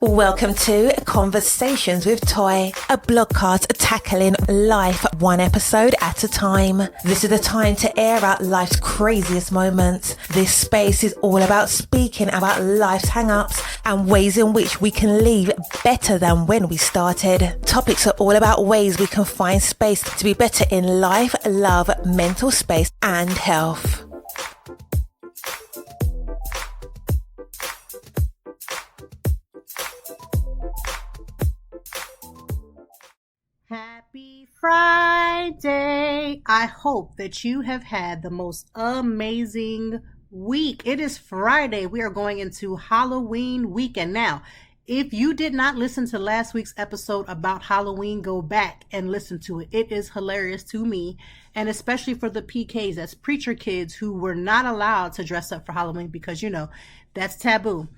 Welcome to Conversations with Toy, a blogcast tackling life one episode at a time. This is the time to air out life's craziest moments. This space is all about speaking about life's hang-ups and ways in which we can leave better than when we started. Topics are all about ways we can find space to be better in life, love, mental space, and health. Happy Friday. I hope that you have had the most amazing week. It is Friday. We are going into Halloween weekend. Now, if you did not listen to last week's episode about Halloween, go back and listen to it. It is hilarious to me, and especially for the PKs, that's preacher kids who were not allowed to dress up for Halloween because, you know, that's taboo.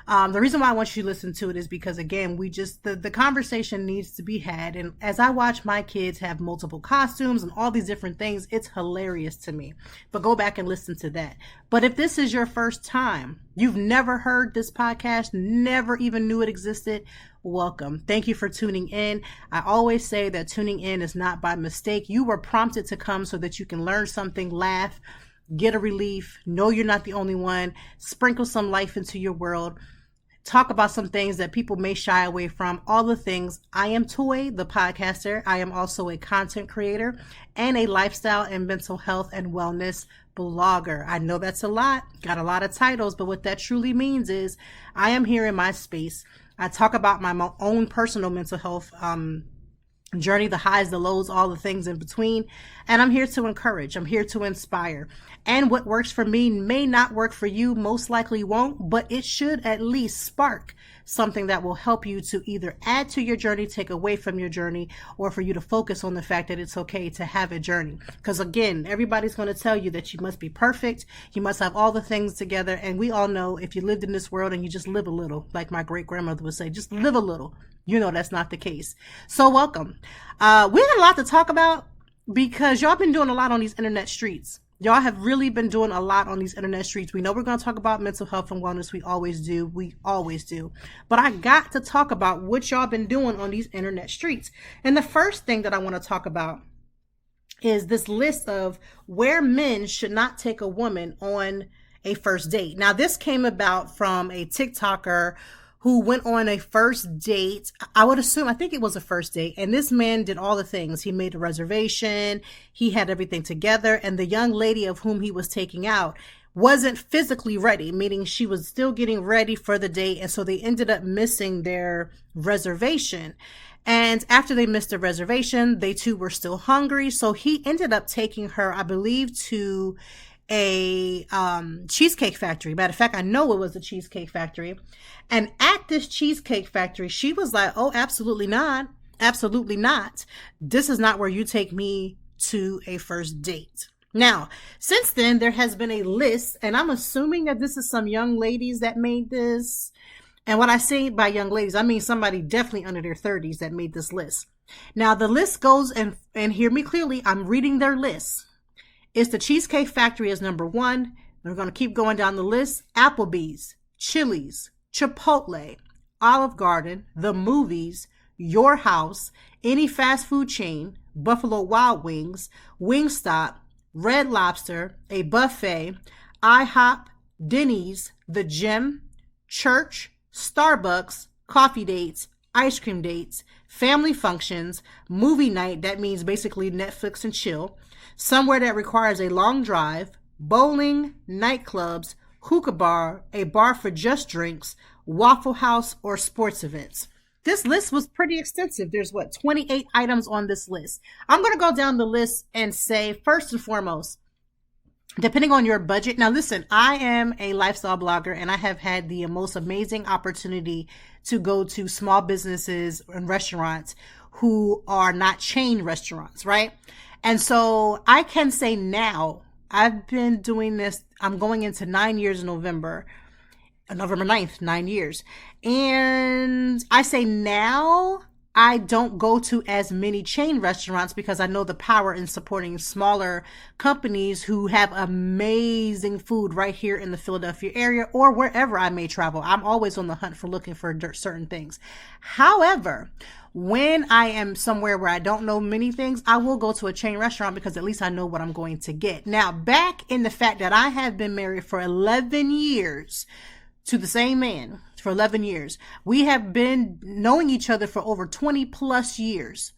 The reason why I want you to listen to it is because, again, the conversation needs to be had. And as I watch my kids have multiple costumes and all these different things, it's hilarious to me. But go back and listen to that. But if this is your first time, you've never heard this podcast, never even knew it existed, welcome. Thank you for tuning in. I always say that tuning in is not by mistake. You were prompted to come so that you can learn something, laugh, get a relief, know you're not the only one, sprinkle some life into your world, talk about some things that people may shy away from, all the things. I am Toy, the podcaster. I am also a content creator and a lifestyle and mental health and wellness blogger. I know that's a lot, got a lot of titles, but what that truly means is I am here in my space. I talk about my own personal mental health journey, the highs, the lows, all the things in between. And I'm here to encourage. I'm here to inspire. And what works for me may not work for you, most likely won't, but it should at least spark something that will help you to either add to your journey, take away from your journey, or for you to focus on the fact that it's okay to have a journey. Because again, everybody's going to tell you that you must be perfect. You must have all the things together. And we all know if you lived in this world and you just live a little, like my great grandmother would say, just live a little. You know that's not the case. So welcome. We had a lot to talk about because y'all been doing a lot on these internet streets. Y'all have really been doing a lot on these internet streets. We know we're going to talk about mental health and wellness. We always do. We always do. But I got to talk about what y'all been doing on these internet streets. And the first thing that I want to talk about is this list of where men should not take a woman on a first date. Now, this came about from a TikToker who went on a first date. I think it was a first date. And this man did all the things. He made a reservation. He had everything together. And the young lady of whom he was taking out wasn't physically ready, meaning she was still getting ready for the date. And so they ended up missing their reservation. And after they missed the reservation, they too were still hungry. So he ended up taking her, I believe, to a cheesecake factory. Matter of fact, I know it was a cheesecake factory. And at this cheesecake factory, she was like, oh, absolutely not. Absolutely not. This is not where you take me to a first date. Now, since then, there has been a list, and I'm assuming that this is some young ladies that made this. And what I say by young ladies, I mean somebody definitely under their 30s that made this list. Now, the list goes, and hear me clearly, I'm reading their list. It's the Cheesecake Factory as number one. We're going to keep going down the list. Applebee's, Chili's, Chipotle, Olive Garden, the movies, Your House, any fast food chain, Buffalo Wild Wings, Wingstop, Red Lobster, a buffet, IHOP, Denny's, the gym, church, Starbucks, coffee dates, ice cream dates, family functions, movie night, that means basically Netflix and chill, somewhere that requires a long drive, bowling, nightclubs, hookah bar, a bar for just drinks, Waffle House, or sports events. This list was pretty extensive. There's 28 items on this list. I'm going to go down the list and say, first and foremost, depending on your budget. Now, listen, I am a lifestyle blogger and I have had the most amazing opportunity to go to small businesses and restaurants who are not chain restaurants, right? And so I can say now, I've been doing this. I'm going into 9 years in November 9th, 9 years. And I say now I don't go to as many chain restaurants because I know the power in supporting smaller companies who have amazing food right here in the Philadelphia area or wherever I may travel. I'm always on the hunt for looking for certain things. However, when I am somewhere where I don't know many things, I will go to a chain restaurant because at least I know what I'm going to get. Now, back in the fact that I have been married for 11 years to the same man for 11 years. We have been knowing each other for over 20 plus years.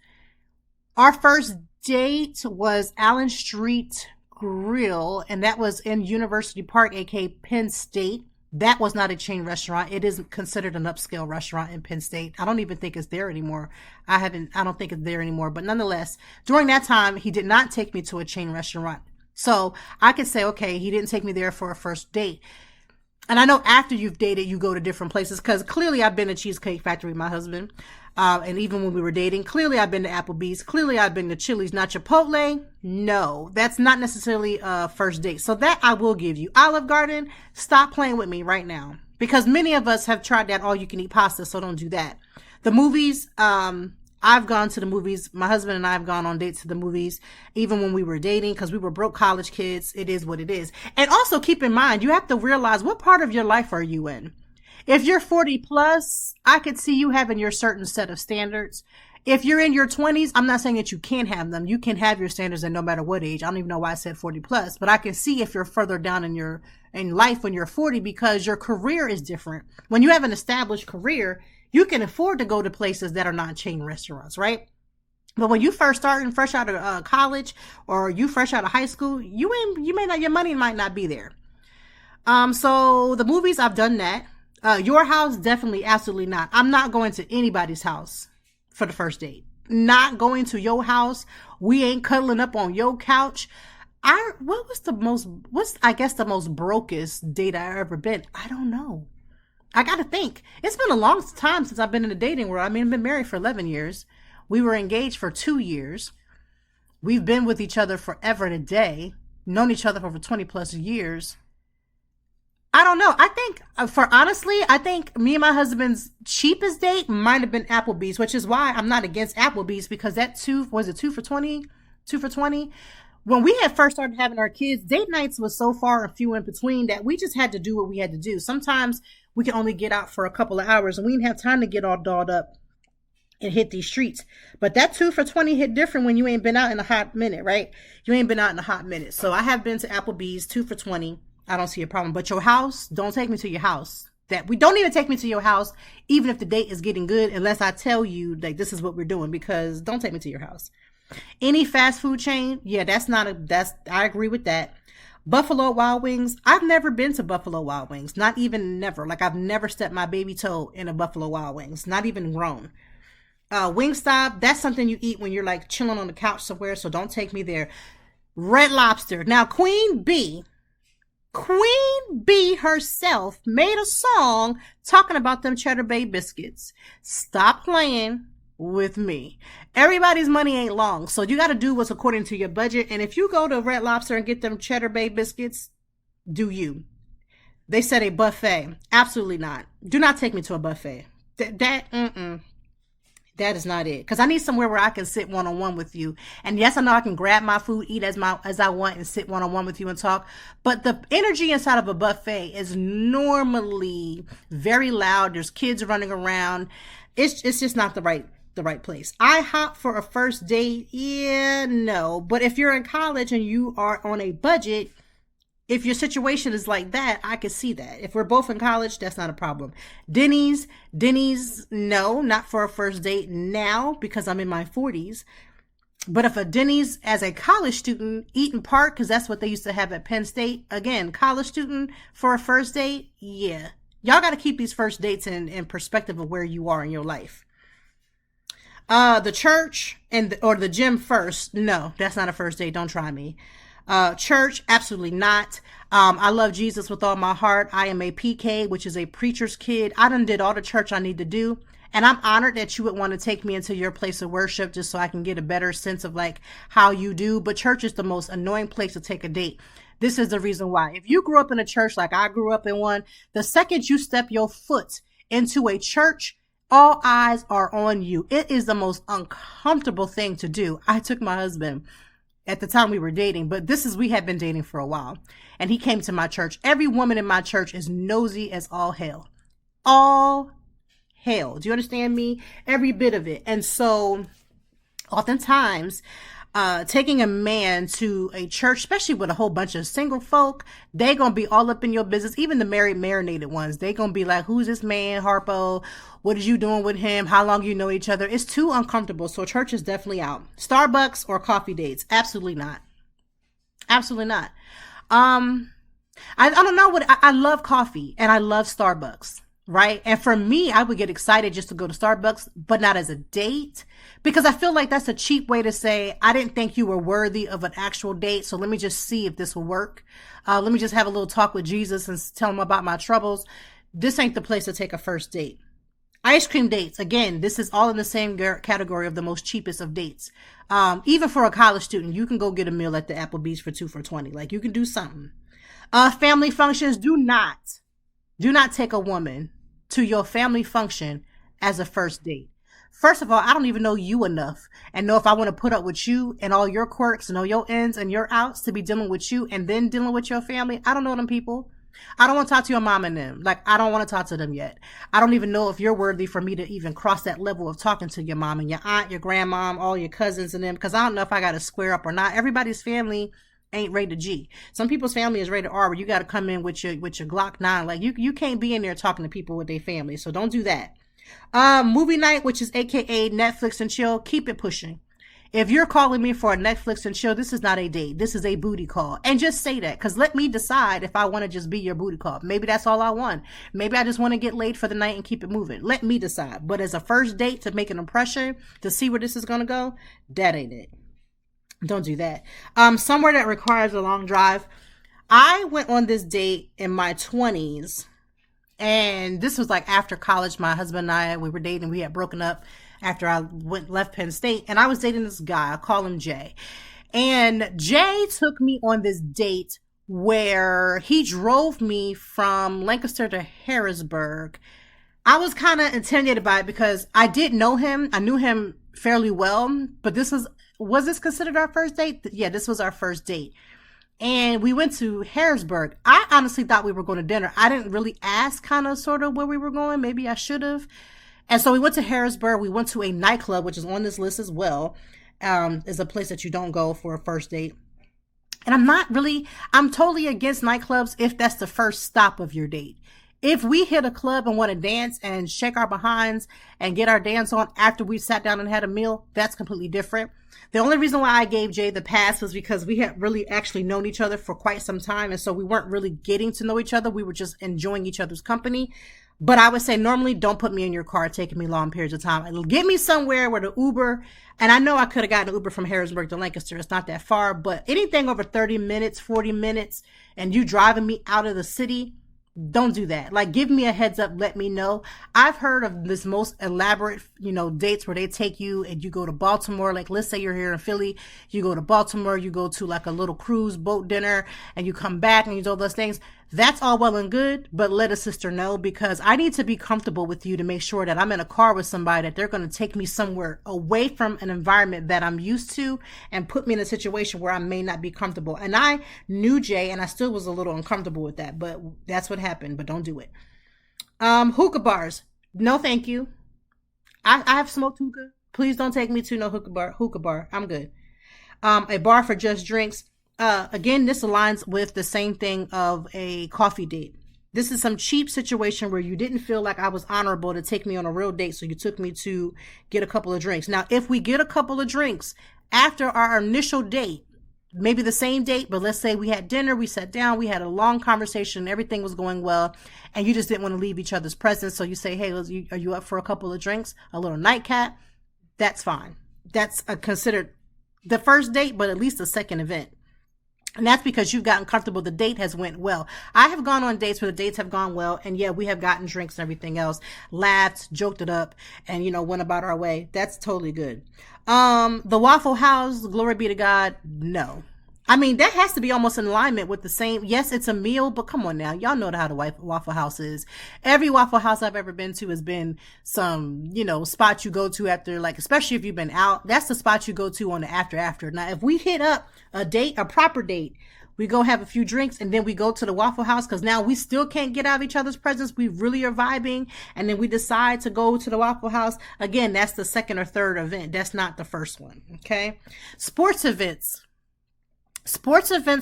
Our first date was Allen Street Grill, and that was in University Park, aka Penn State. That was not a chain restaurant. It isn't considered an upscale restaurant in Penn State. I don't even think it's there anymore. I don't think it's there anymore. But nonetheless, during that time, he did not take me to a chain restaurant. So I could say, okay, he didn't take me there for a first date. And I know after you've dated, you go to different places because clearly I've been to Cheesecake Factory with my husband. And even when we were dating, clearly I've been to Applebee's. Clearly I've been to Chili's, not Chipotle. No, that's not necessarily a first date. So that I will give you. Olive Garden, stop playing with me right now. Because many of us have tried that all you can eat pasta, so don't do that. The movies, I've gone to the movies. My husband and I have gone on dates to the movies, even when we were dating, because we were broke college kids. It is what it is. And also keep in mind, you have to realize what part of your life are you in? If you're 40 plus, I could see you having your certain set of standards. If you're in your 20s, I'm not saying that you can't have them. You can have your standards and no matter what age. I don't even know why I said 40 plus, but I can see if you're further down in life when you're 40 because your career is different. When you have an established career, you can afford to go to places that are not chain restaurants, right? But when you first starting fresh out of college or you fresh out of high school, your money might not be there. So the movies, I've done that. Your house, definitely, absolutely not. I'm not going to anybody's house for the first date. Not going to your house. We ain't cuddling up on your couch. What's the most brokest date I ever been? I don't know. I gotta think. It's been a long time since I've been in the dating world. I mean, I've been married for 11 years. We were engaged for 2 years. We've been with each other forever and a day. Known each other for over 20 plus years. I don't know. I think me and my husband's cheapest date might have been Applebee's, which is why I'm not against Applebee's because that was it 2 for 20? 2 for 20? When we had first started having our kids, date nights was so far and few in between that we just had to do what we had to do. Sometimes we can only get out for a couple of hours and we didn't have time to get all dolled up and hit these streets. But that 2 for 20 hit different when you ain't been out in a hot minute, right? You ain't been out in a hot minute. So I have been to Applebee's 2 for 20. I don't see a problem. But your house, don't take me to your house. Don't even take me to your house, even if the date is getting good, unless I tell you like this is what we're doing, because don't take me to your house. Any fast food chain, yeah, I agree with that. Buffalo Wild Wings, I've never been to Buffalo Wild Wings, not even never. Like I've never stepped my baby toe in a Buffalo Wild Wings, not even grown. Wingstop, that's something you eat when you're like chilling on the couch somewhere, so don't take me there. Red Lobster, now Queen B herself made a song talking about them Cheddar Bay biscuits. Stop playing with me. Everybody's money ain't long, so you got to do what's according to your budget. And if you go to Red Lobster and get them Cheddar Bay biscuits, do you? They said a buffet. Absolutely not. Do not take me to a buffet. That is not it. Because I need somewhere where I can sit one-on-one with you. And yes, I know I can grab my food, eat as I want, and sit one-on-one with you and talk. But the energy inside of a buffet is normally very loud. There's kids running around. It's just not the right place. IHOP for a first date? Yeah, no. But if you're in college and you are on a budget, if your situation is like that, I could see that. If we're both in college, that's not a problem. Denny's, no, not for a first date now because I'm in my 40s. But if a Denny's as a college student, Eaton Park, because that's what they used to have at Penn State. Again, college student for a first date, yeah. Y'all got to keep these first dates in perspective of where you are in your life. The church or the gym first, no, that's not a first date. Don't try me. Church, absolutely not. I love Jesus with all my heart. I am a PK, which is a preacher's kid. I done did all the church I need to do. And I'm honored that you would want to take me into your place of worship just so I can get a better sense of like how you do. But church is the most annoying place to take a date. This is the reason why. If you grew up in a church like I grew up in one, the second you step your foot into a church, All eyes are on you. It is the most uncomfortable thing to do. I took my husband at the time we were dating, but we had been dating for a while, and he came to my church. Every woman in my church is nosy as all hell. All hell. Do you understand me? Every bit of it. And so oftentimes, taking a man to a church, especially with a whole bunch of single folk, they gonna be all up in your business. Even the married, marinated ones, they gonna be like, who's this man, Harpo? What is you doing with him? How long you know each other? It's too uncomfortable. So church is definitely out. Starbucks or coffee dates? Absolutely not. Absolutely not. I don't know what, I love coffee and I love Starbucks. Right. And for me, I would get excited just to go to Starbucks, but not as a date, because I feel like that's a cheap way to say, I didn't think you were worthy of an actual date. So let me just see if this will work. Let me just have a little talk with Jesus and tell him about my troubles. This ain't the place to take a first date. Ice cream dates. Again, this is all in the same category of the most cheapest of dates. Even for a college student, you can go get a meal at the Applebee's for 2 for $20. Like, you can do something. Family functions. Do not take a woman to your family function as a first date. First of all, I don't even know you enough and know if I want to put up with you and all your quirks and all your ins and your outs to be dealing with you and then dealing with your family. I don't know them people. I don't want to talk to your mom and them. Like, I don't want to talk to them yet. I don't even know if you're worthy for me to even cross that level of talking to your mom and your aunt, your grandmom, all your cousins and them, because I don't know if I got to square up or not. Everybody's family ain't rated G. Some people's family is rated R, where you got to come in with your Glock 9. Like, you can't be in there talking to people with their family. So don't do that. Movie night, which is AKA Netflix and chill. Keep it pushing. If you're calling me for a Netflix and chill, this is not a date. This is a booty call. And just say that, because let me decide if I want to just be your booty call. Maybe that's all I want. Maybe I just want to get laid for the night and keep it moving. Let me decide. But as a first date to make an impression, to see where this is going to go, that ain't it. Don't do that. Somewhere that requires a long drive. I went on this date in my 20s, and this was like after college. My husband and I, we were dating. We had broken up after I left Penn State, and I was dating this guy. I call him Jay. And Jay took me on this date where he drove me from Lancaster to Harrisburg. I was kind of intimidated by it because I did know him. I knew him fairly well, but was this considered our first date? Yeah, this was our first date. And we went to Harrisburg. I honestly thought we were going to dinner. I didn't really ask kind of sort of where we were going. Maybe I should have. And so we went to Harrisburg. We went to a nightclub, which is on this list as well. Is a place that you don't go for a first date. And I'm totally against nightclubs if that's the first stop of your date. If we hit a club and want to dance and shake our behinds and get our dance on after we sat down and had a meal, that's completely different. The only reason why I gave Jay the pass was because we had really actually known each other for quite some time. And so we weren't really getting to know each other. We were just enjoying each other's company. But I would say normally don't put me in your car taking me long periods of time. It'll get me somewhere where the Uber, and I know I could have gotten an Uber from Harrisburg to Lancaster. It's not that far, but anything over 30 minutes, 40 minutes, and you driving me out of the city, don't do that. Like, give me a heads up. Let me know. I've heard of this most elaborate, dates where they take you and you go to Baltimore. Like, let's say you're here in Philly, you go to Baltimore, you go to like a little cruise boat dinner and you come back and you do all those things. That's all well and good, but let a sister know, because I need to be comfortable with you to make sure that I'm in a car with somebody, that they're going to take me somewhere away from an environment that I'm used to and put me in a situation where I may not be comfortable. And I knew Jay and I still was a little uncomfortable with that, but that's what happened. But don't do it. Hookah bars. No, thank you. I have smoked hookah. Please don't take me to no hookah bar. I'm good. A bar for just drinks. Again, this aligns with the same thing of a coffee date. This is some cheap situation where you didn't feel like I was honorable to take me on a real date, so you took me to get a couple of drinks. Now, if we get a couple of drinks after our initial date, maybe the same date, but let's say we had dinner, we sat down, we had a long conversation, everything was going well, and you just didn't want to leave each other's presence, so you say, hey, are you up for a couple of drinks, a little nightcap? That's fine. That's considered the first date, but at least the second event. And that's because you've gotten comfortable. The date has went well. I have gone on dates where the dates have gone well. And yeah, we have gotten drinks and everything else, laughed, joked it up, and, went about our way. That's totally good. The Waffle House, glory be to God. No, I mean, that has to be almost in alignment with the same. Yes, it's a meal, but come on now. Y'all know how the Waffle House is. Every Waffle House I've ever been to has been some, spot you go to after, like, especially if you've been out. That's the spot you go to on the after. Now, if we hit up a proper date, we go have a few drinks and then we go to the Waffle House because now we still can't get out of each other's presence. We really are vibing. And then we decide to go to the Waffle House. Again, that's the second or third event. That's not the first one. Okay. Sports events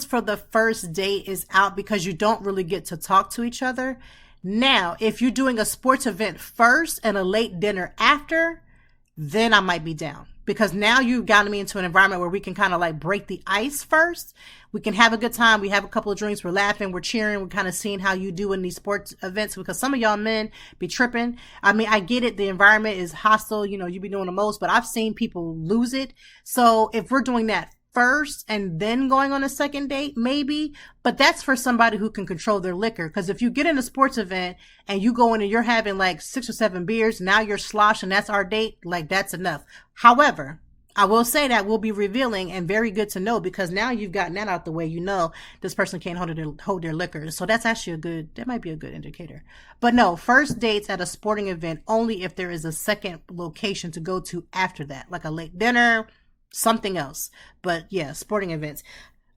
for the first date is out because you don't really get to talk to each other. Now, if you're doing a sports event first and a late dinner after, then I might be down. Because now you've gotten me into an environment where we can kind of like break the ice first. We can have a good time. We have a couple of drinks. We're laughing. We're cheering. We're kind of seeing how you do in these sports events because some of y'all men be tripping. I mean, I get it. The environment is hostile. You be doing the most, but I've seen people lose it. So if we're doing that first and then going on a second date, maybe, but that's for somebody who can control their liquor. Because if you get in a sports event and you go in and you're having like 6 or 7 beers, now you're slosh and that's our date, like that's enough. However, I will say that will be revealing and very good to know because now you've gotten that out the way. This person can't hold their liquor. So that's actually that might be a good indicator. But no, first dates at a sporting event only if there is a second location to go to after that, like a late dinner, something else. But yeah, sporting events.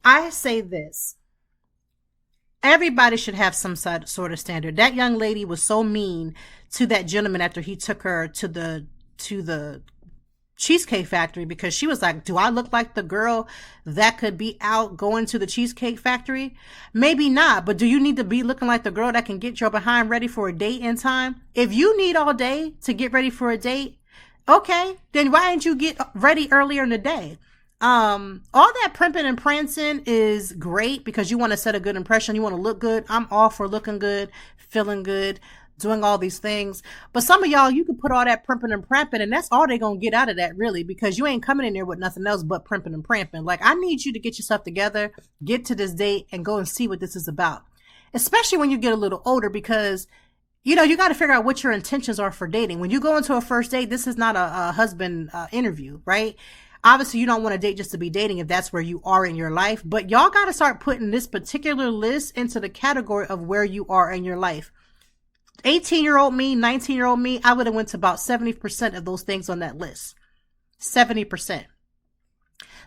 I say this. Everybody should have some sort of standard. That young lady was so mean to that gentleman after he took her to the Cheesecake Factory because she was like, do I look like the girl that could be out going to the Cheesecake Factory? Maybe not, but do you need to be looking like the girl that can get your behind ready for a date in time? If you need all day to get ready for a date, okay, then why didn't you get ready earlier in the day? All that primping and prancing is great because you want to set a good impression. You want to look good. I'm all for looking good, feeling good, doing all these things. But some of y'all, you can put all that primping and pramping and that's all they're going to get out of that really because you ain't coming in there with nothing else but primping and pramping. Like, I need you to get yourself together, get to this date and go and see what this is about. Especially when you get a little older because you got to figure out what your intentions are for dating. When you go into a first date, this is not a husband interview, right? Obviously, you don't want to date just to be dating if that's where you are in your life. But y'all got to start putting this particular list into the category of where you are in your life. 18-year-old me, 19-year-old me, I would have went to about 70% of those things on that list. 70%.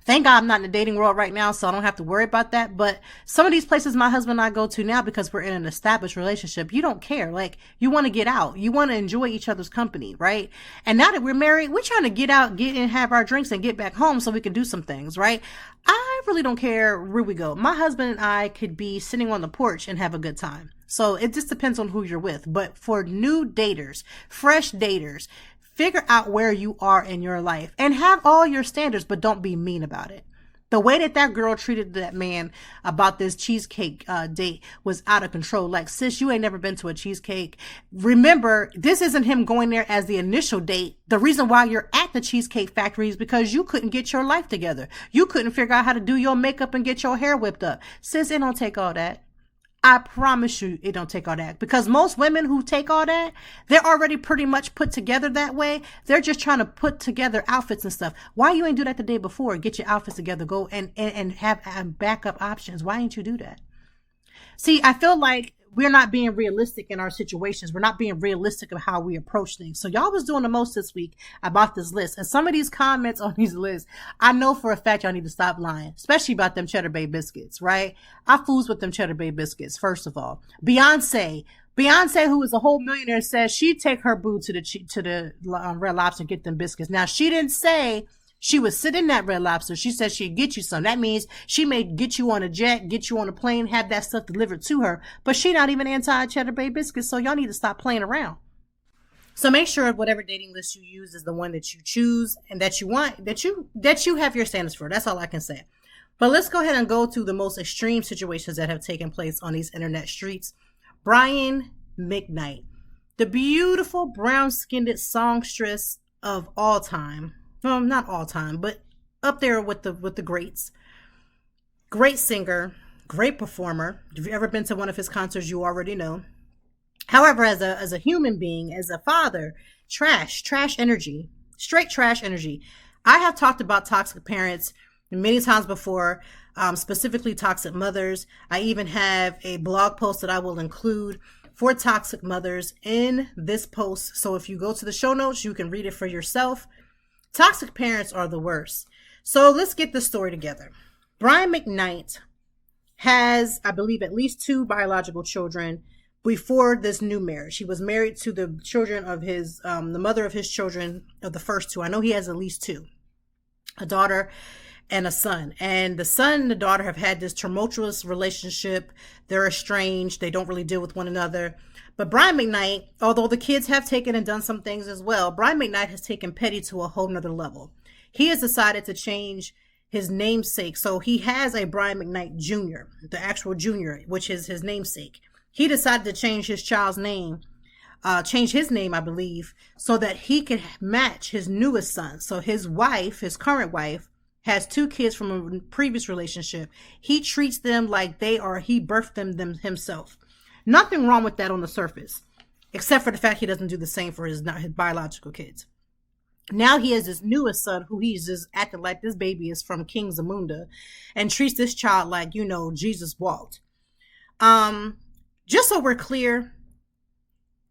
Thank God I'm not in the dating world right now, so I don't have to worry about that. But some of these places my husband and I go to now because we're in an established relationship, you don't care. Like, you want to get out. You want to enjoy each other's company, right? And now that we're married, we're trying to get out, get and have our drinks and get back home so we can do some things, right? I really don't care where we go. My husband and I could be sitting on the porch and have a good time. So it just depends on who you're with. But for new daters, fresh daters, figure out where you are in your life and have all your standards, but don't be mean about it. The way that girl treated that man about this cheesecake date was out of control. Like, sis, you ain't never been to a cheesecake. Remember, this isn't him going there as the initial date. The reason why you're at the Cheesecake Factory is because you couldn't get your life together. You couldn't figure out how to do your makeup and get your hair whipped up. Sis, it don't take all that. I promise you it don't take all that because most women who take all that, they're already pretty much put together that way. They're just trying to put together outfits and stuff. Why you ain't do that the day before? Get your outfits together, go and have backup options. Why ain't you do that? See, I feel like we're not being realistic in our situations. We're not being realistic of how we approach things. So y'all was doing the most this week about this list. And some of these comments on these lists, I know for a fact y'all need to stop lying, especially about them Cheddar Bay biscuits, right? I fools with them Cheddar Bay biscuits, first of all. Beyonce, who is a whole millionaire, says she'd take her boo to the Red Lobster and get them biscuits. Now, she didn't say she would sit in that Red Lobster. She said she'd get you some. That means she may get you on a jet, get you on a plane, have that stuff delivered to her. But she not even anti-Cheddar Bay biscuits, so y'all need to stop playing around. So make sure whatever dating list you use is the one that you choose and that you want, that you have your standards for. That's all I can say. But let's go ahead and go to the most extreme situations that have taken place on these internet streets. Brian McKnight, the beautiful brown-skinned songstress of all time. Well, not all time, but up there with the greats. Great singer, great performer. If you've ever been to one of his concerts, you already know. However, as a human being, as a father, trash energy, straight trash energy. I have talked about toxic parents many times before, specifically toxic mothers. I even have a blog post that I will include for toxic mothers in this post. So if you go to the show notes, you can read it for yourself. Toxic parents are the worst. So let's get this story together. Brian McKnight has, I believe, at least 2 biological children before this new marriage. He was married to the children of his, the mother of his children, of the first 2. I know he has at least 2, a daughter and a son. And the son and the daughter have had this tumultuous relationship. They're estranged. They don't really deal with one another. But Brian McKnight, although the kids have taken and done some things as well, Brian McKnight has taken petty to a whole nother level. He has decided to change his namesake. So he has a Brian McKnight Jr., the actual junior, which is his namesake. He decided to change his child's name, change his name, I believe, so that he could match his newest son. So his wife, his current wife, has 2 kids from a previous relationship. He treats them like he birthed them himself. Nothing wrong with that on the surface, except for the fact he doesn't do the same for his biological kids. Now he has this newest son who he's just acting like this baby is from King Zamunda and treats this child like, Jesus walked. Just so we're clear,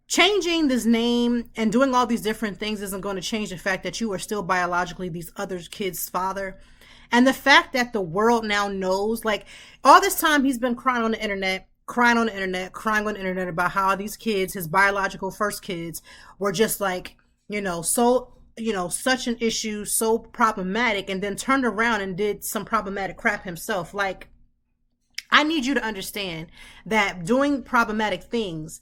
changing this name and doing all these different things isn't going to change the fact that you are still biologically these other kids' father. And the fact that the world now knows, like all this time he's been crying on the internet about how these kids, his biological first kids, were just like, such an issue, so problematic, and then turned around and did some problematic crap himself. Like, I need you to understand that doing problematic things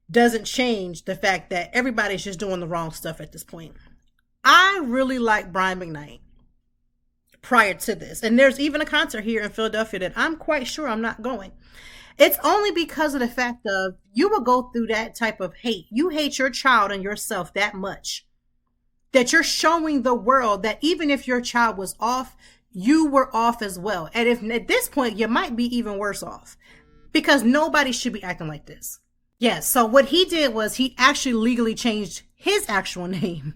doesn't change the fact that everybody's just doing the wrong stuff at this point. I really like Brian McKnight prior to this. And there's even a concert here in Philadelphia that I'm quite sure I'm not going. It's only because of the fact of you will go through that type of hate. You hate your child and yourself that much that you're showing the world that even if your child was off, you were off as well. And if at this point, you might be even worse off because nobody should be acting like this. Yes. So what he did was he actually legally changed his actual name.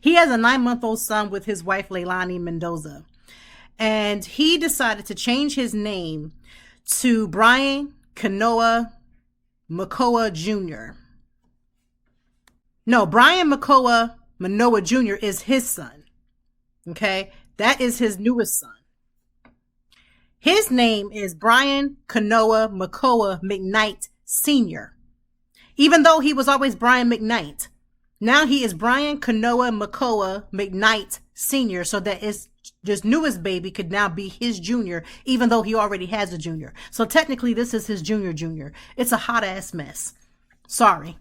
He has a 9-month-old son with his wife, Leilani Mendoza. And he decided to change his name to Brian Kanoa Makoa Jr. No, Brian Makoa Manoa Jr. is his son. Okay. That is his newest son. His name is Brian Kanoa Makoa McKnight Sr. Even though he was always Brian McKnight. Now he is Brian Kanoa Makoa McKnight Sr. So that this newest baby could now be his junior, even though he already has a junior. So technically this is his junior. It's a hot ass mess. Sorry.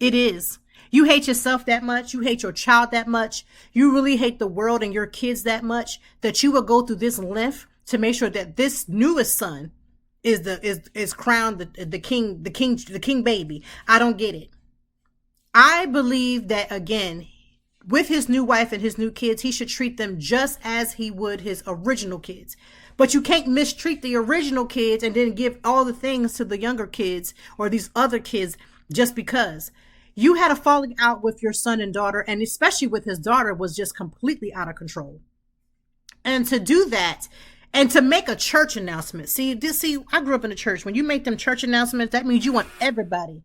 It is. You hate yourself that much. You hate your child that much. You really hate the world and your kids that much that you will go through this length to make sure that this newest son is crowned the king baby. I don't get it. I believe that again, with his new wife and his new kids, he should treat them just as he would his original kids. But you can't mistreat the original kids and then give all the things to the younger kids or these other kids just because. You had a falling out with your son and daughter, and especially with his daughter was just completely out of control. And to do that and to make a church announcement. See, I grew up in a church. When you make them church announcements, that means you want everybody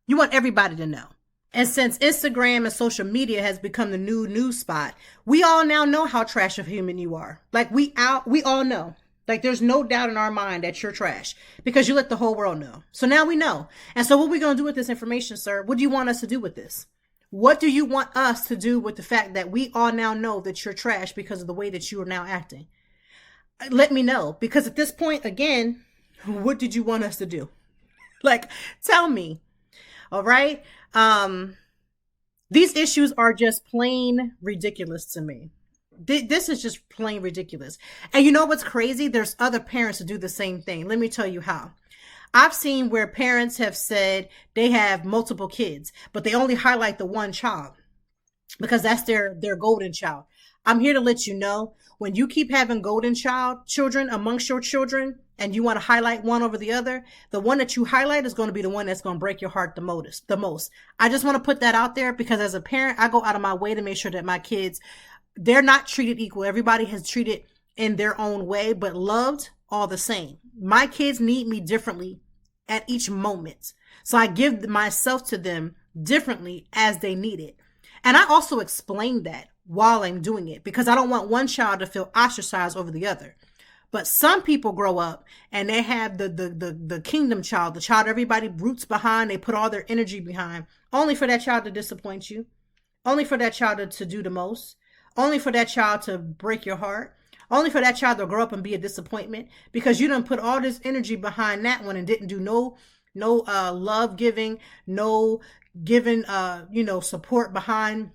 to know. And since Instagram and social media has become the new news spot, we all now know how trash of human you are. Like we all know. Like there's no doubt in our mind that you're trash because you let the whole world know. So now we know. And so what are we going to do with this information, sir? What do you want us to do with this? What do you want us to do with the fact that we all now know that you're trash because of the way that you are now acting? Let me know. Because at this point, again, what did you want us to do? Like, tell me. All right. These issues are just plain ridiculous to me. This is just plain ridiculous. And you know what's crazy? There's other parents who do the same thing. Let me tell you how. I've seen where parents have said they have multiple kids, but they only highlight the one child because that's their golden child. I'm here to let you know, when you keep having golden children amongst your children and you want to highlight one over the other, the one that you highlight is going to be the one that's going to break your heart the most. I just want to put that out there because as a parent, I go out of my way to make sure that my kids, they're not treated equal. Everybody has treated in their own way, but loved all the same. My kids need me differently at each moment. So I give myself to them differently as they need it. And I also explain that while I'm doing it, because I don't want one child to feel ostracized over the other. But some people grow up and they have the kingdom child, the child everybody roots behind, they put all their energy behind, only for that child to disappoint you, only for that child to do the most, only for that child to break your heart, only for that child to grow up and be a disappointment because you done put all this energy behind that one and didn't do no love giving, no giving support behind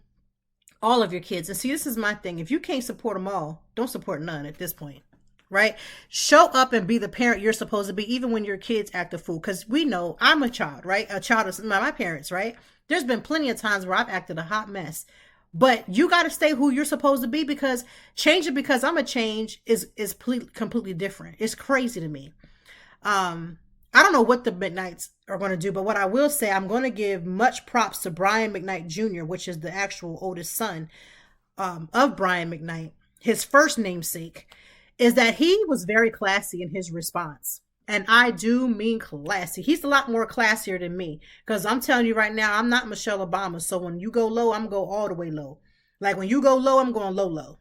all of your kids. And see, this is my thing. If you can't support them all, don't support none at this point. Right? Show up and be the parent you're supposed to be, even when your kids act a fool. Because we know I'm a child, right? A child of my parents, right? There's been plenty of times where I've acted a hot mess. But you got to stay who you're supposed to be, because changing because I'm a change is completely different. It's crazy to me. I don't know what the McKnights are going to do, but what I will say, I'm going to give much props to Brian McKnight Jr., which is the actual oldest son of Brian McKnight, his first namesake, is that he was very classy in his response. And I do mean classy. He's a lot more classier than me, because I'm telling you right now, I'm not Michelle Obama. So when you go low, I'm going to go all the way low. Like when you go low, I'm going low.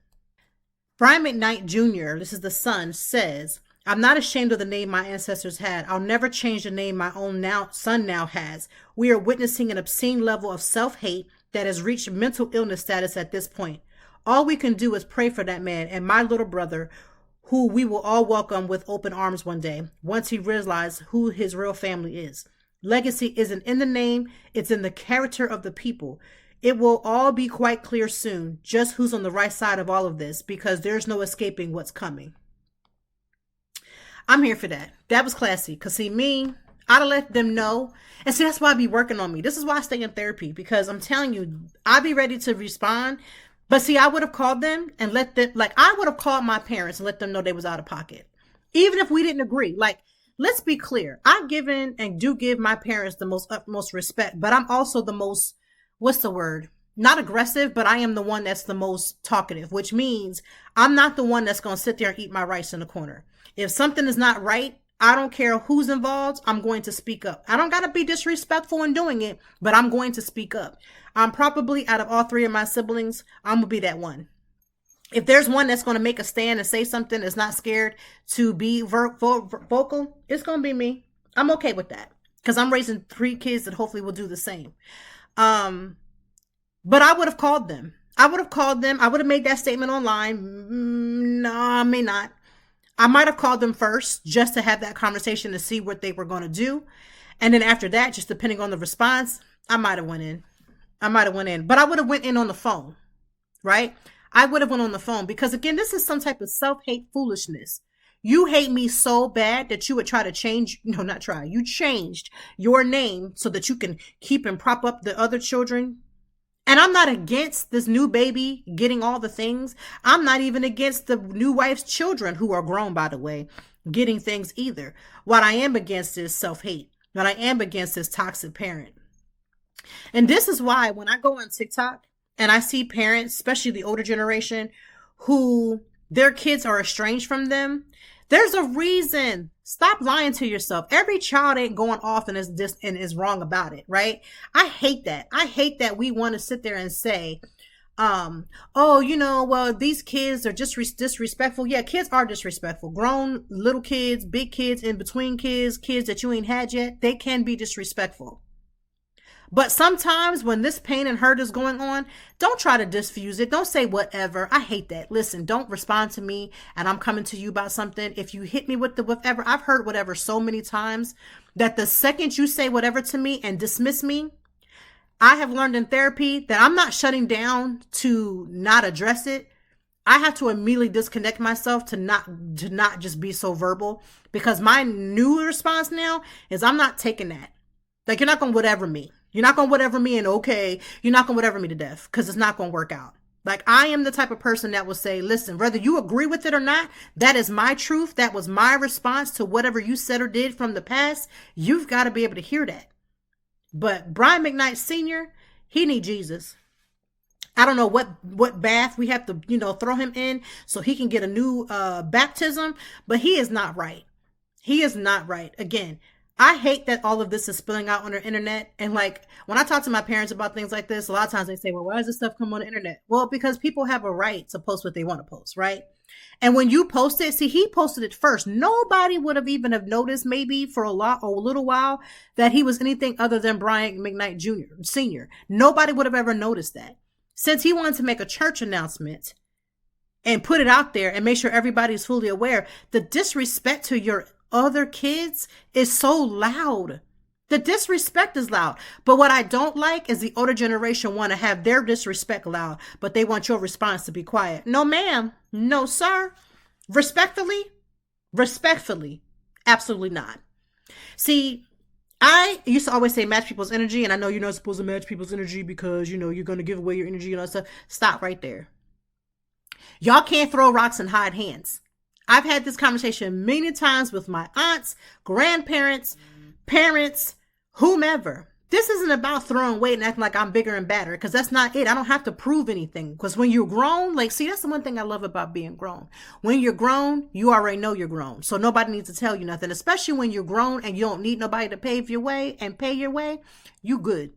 Brian McKnight Jr., this is the son, says, "I'm not ashamed of the name my ancestors had. I'll never change the name my own son now has. We are witnessing an obscene level of self-hate that has reached mental illness status at this point. All we can do is pray for that man and my little brother, who we will all welcome with open arms one day, once he realizes who his real family is. Legacy isn't in the name, it's in the character of the people. It will all be quite clear soon, just who's on the right side of all of this, because there's no escaping what's coming." I'm here for that. That was classy. Because see, me, I'd have let them know. And see, that's why I be working on me. This is why I stay in therapy, because I'm telling you, I'd be ready to respond. But see, I would have called them and let them, like, I would have called my parents and let them know they was out of pocket. Even if we didn't agree. Like, let's be clear. I've given and do give my parents the most utmost respect, but I'm also the most, what's the word? Not aggressive, but I am the one that's the most talkative, which means I'm not the one that's going to sit there and eat my rice in the corner. If something is not right, I don't care who's involved, I'm going to speak up. I don't got to be disrespectful in doing it, but I'm going to speak up. I'm probably, out of all three of my siblings, I'm going to be that one. If there's one that's going to make a stand and say something that's not scared to be vocal, it's going to be me. I'm okay with that, because I'm raising 3 kids that hopefully will do the same. But I would have called them. I would have made that statement online. No, I may not. I might have called them first just to have that conversation to see what they were going to do. And then after that, just depending on the response, I might have went in. But I would have went in on the phone, right? I would have went on the phone, because again, this is some type of self-hate foolishness. You hate me so bad that you would try to change, no, not try, you changed your name so that you can keep and prop up the other children. And I'm not against this new baby getting all the things. I'm not even against the new wife's children, who are grown, by the way, getting things either. What I am against is self-hate. What I am against is toxic parent. And this is why when I go on TikTok and I see parents, especially the older generation, who their kids are estranged from them, there's a reason. Stop lying to yourself. Every child ain't going off and is wrong about it, right? I hate that. I hate that we want to sit there and say, well, these kids are just disrespectful. Yeah, kids are disrespectful. Grown, little kids, big kids, in between kids that you ain't had yet, they can be disrespectful. But sometimes when this pain and hurt is going on, don't try to diffuse it. Don't say whatever. I hate that. Listen, don't respond to me and I'm coming to you about something. If you hit me with the whatever, I've heard whatever so many times that the second you say whatever to me and dismiss me, I have learned in therapy that I'm not shutting down to not address it. I have to immediately disconnect myself to not just be so verbal, because my new response now is I'm not taking that. Like, you're not going to whatever me. You're not going to whatever me, and okay, you're not going to whatever me to death, because it's not going to work out. Like, I am the type of person that will say, listen, whether you agree with it or not, that is my truth. That was my response to whatever you said or did from the past. You've got to be able to hear that. But Brian McKnight Sr., he need Jesus. I don't know what bath we have to, throw him in so he can get a new baptism, but he is not right. He is not right. Again, I hate that all of this is spilling out on the internet. And like when I talk to my parents about things like this, a lot of times they say, well, why does this stuff come on the internet? Well, because people have a right to post what they want to post, right? And when you post it, see, he posted it first. Nobody would have even have noticed maybe for a little while that he was anything other than Brian McKnight Jr., Sr. Nobody would have ever noticed that. Since he wanted to make a church announcement and put it out there and make sure everybody's fully aware, the disrespect to your other kids is so loud. The disrespect is loud. But what I don't like is the older generation want to have their disrespect loud, but they want your response to be quiet. No, ma'am. No, sir. Respectfully, absolutely not. See, I used to always say match people's energy, and I know you're not supposed to match people's energy because, you're going to give away your energy and all that stuff. Stop right there. Y'all can't throw rocks and hide hands. I've had this conversation many times with my aunts, grandparents, parents, whomever. This isn't about throwing weight and acting like I'm bigger and badder, because that's not it. I don't have to prove anything. Because when you're grown, that's the one thing I love about being grown. When you're grown, you already know you're grown. So nobody needs to tell you nothing, especially when you're grown and you don't need nobody to pave your way and pay your way. You good.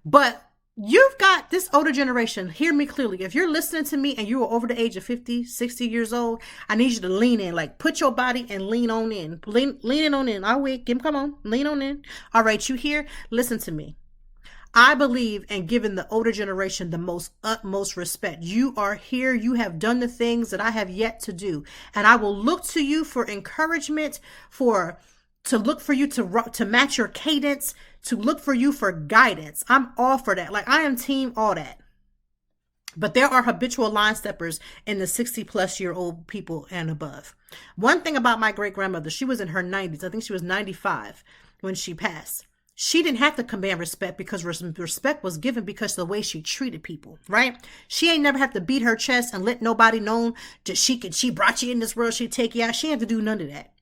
But you've got this older generation. Hear me clearly. If you're listening to me and you are over the age of 50, 60 years old, I need you to lean in. Like, put your body and lean on in. Lean on in. I'll wait. Come on. Lean on in. All right, you here? Listen to me. I believe in giving the older generation the utmost respect. You are here. You have done the things that I have yet to do. And I will look to you for encouragement, to look for you to match your cadence, to look for you for guidance. I'm all for that. Like, I am team all that. But there are habitual line steppers in the 60-plus-year-old people and above. One thing about my great-grandmother, she was in her 90s. I think she was 95 when she passed. She didn't have to command respect because respect was given because of the way she treated people, right? She ain't never have to beat her chest and let nobody know that she brought you in this world, she'd take you out. She didn't have to do none of that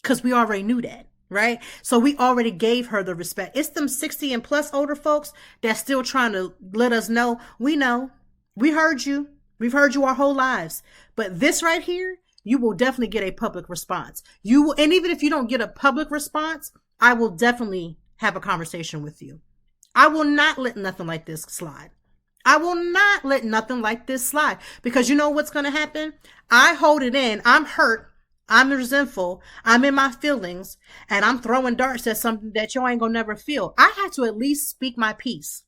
because we already knew that. Right? So we already gave her the respect. It's them 60 and plus older folks that's still trying to let us know. We know. We heard you. We've heard you our whole lives. But this right here, you will definitely get a public response. And even if you don't get a public response, I will definitely have a conversation with you. I will not let nothing like this slide. I will not let nothing like this slide, because you know what's going to happen? I hold it in. I'm hurt. I'm resentful, I'm in my feelings, and I'm throwing darts at something that you ain't gonna never feel. I have to at least speak my piece.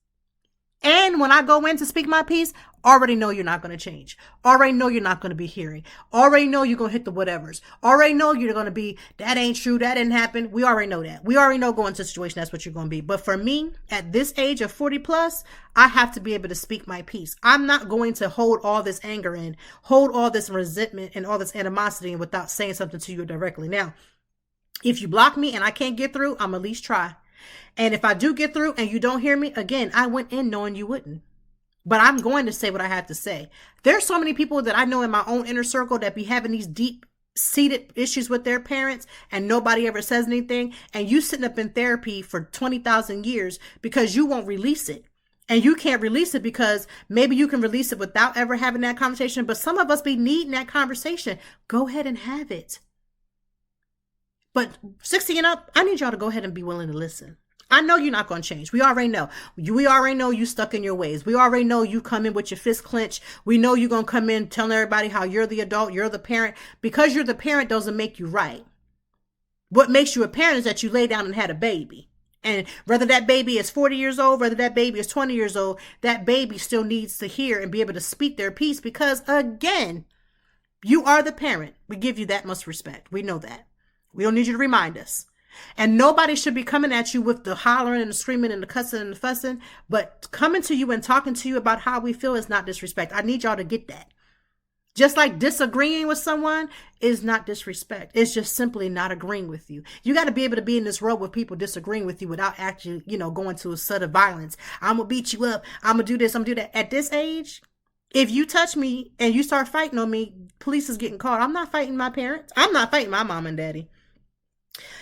And when I go in to speak my piece, already know you're not going to change. Already know you're not going to be hearing. Already know you're going to hit the whatevers. Already know you're going to be, that ain't true, that didn't happen. We already know that. We already know going into a situation, that's what you're going to be. But for me, at this age of 40 plus, I have to be able to speak my piece. I'm not going to hold all this anger in, hold all this resentment and all this animosity in without saying something to you directly. Now, if you block me and I can't get through, I'm at least try. And if I do get through and you don't hear me, again, I went in knowing you wouldn't. But I'm going to say what I have to say. There's so many people that I know in my own inner circle that be having these deep-seated issues with their parents and nobody ever says anything. And you sitting up in therapy for 20,000 years because you won't release it. And you can't release it because maybe you can release it without ever having that conversation. But some of us be needing that conversation. Go ahead and have it. But 60 and up, I need y'all to go ahead and be willing to listen. I know you're not going to change. We already know. We already know you stuck in your ways. We already know you come in with your fist clenched. We know you're going to come in telling everybody how you're the adult, you're the parent. Because you're the parent doesn't make you right. What makes you a parent is that you lay down and had a baby. And whether that baby is 40 years old, whether that baby is 20 years old, that baby still needs to hear and be able to speak their piece because, again, you are the parent. We give you that much respect. We know that. We don't need you to remind us. And nobody should be coming at you with the hollering and the screaming and the cussing and the fussing, but coming to you and talking to you about how we feel is not disrespect. I need y'all to get that. Just like disagreeing with someone is not disrespect. It's just simply not agreeing with you. You got to be able to be in this world with people disagreeing with you without actually, going to a set of violence. I'm going to beat you up. I'm going to do this. I'm going to do that. At this age, if you touch me and you start fighting on me, police is getting called. I'm not fighting my parents. I'm not fighting my mom and daddy.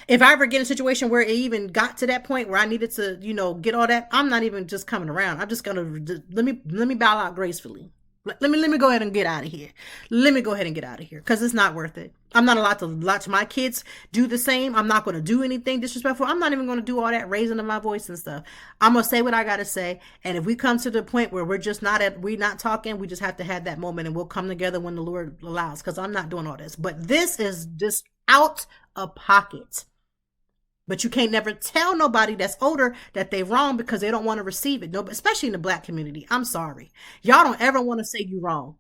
If I ever get in a situation where it even got to that point where I needed to, get all that, I'm not even just coming around. I'm just gonna let me bow out gracefully. Let me go ahead and get out of here. Let me go ahead and get out of here because it's not worth it. I'm not allowed to watch my kids do the same. I'm not going to do anything disrespectful. I'm not even going to do all that raising of my voice and stuff. I'm going to say what I got to say. And if we come to the point where we're not talking, we just have to have that moment and we'll come together when the Lord allows, because I'm not doing all this. But this is just out of pocket. But you can't never tell nobody that's older that they wrong because they don't want to receive it. No, especially in the Black community. I'm sorry. Y'all don't ever want to say you wrong.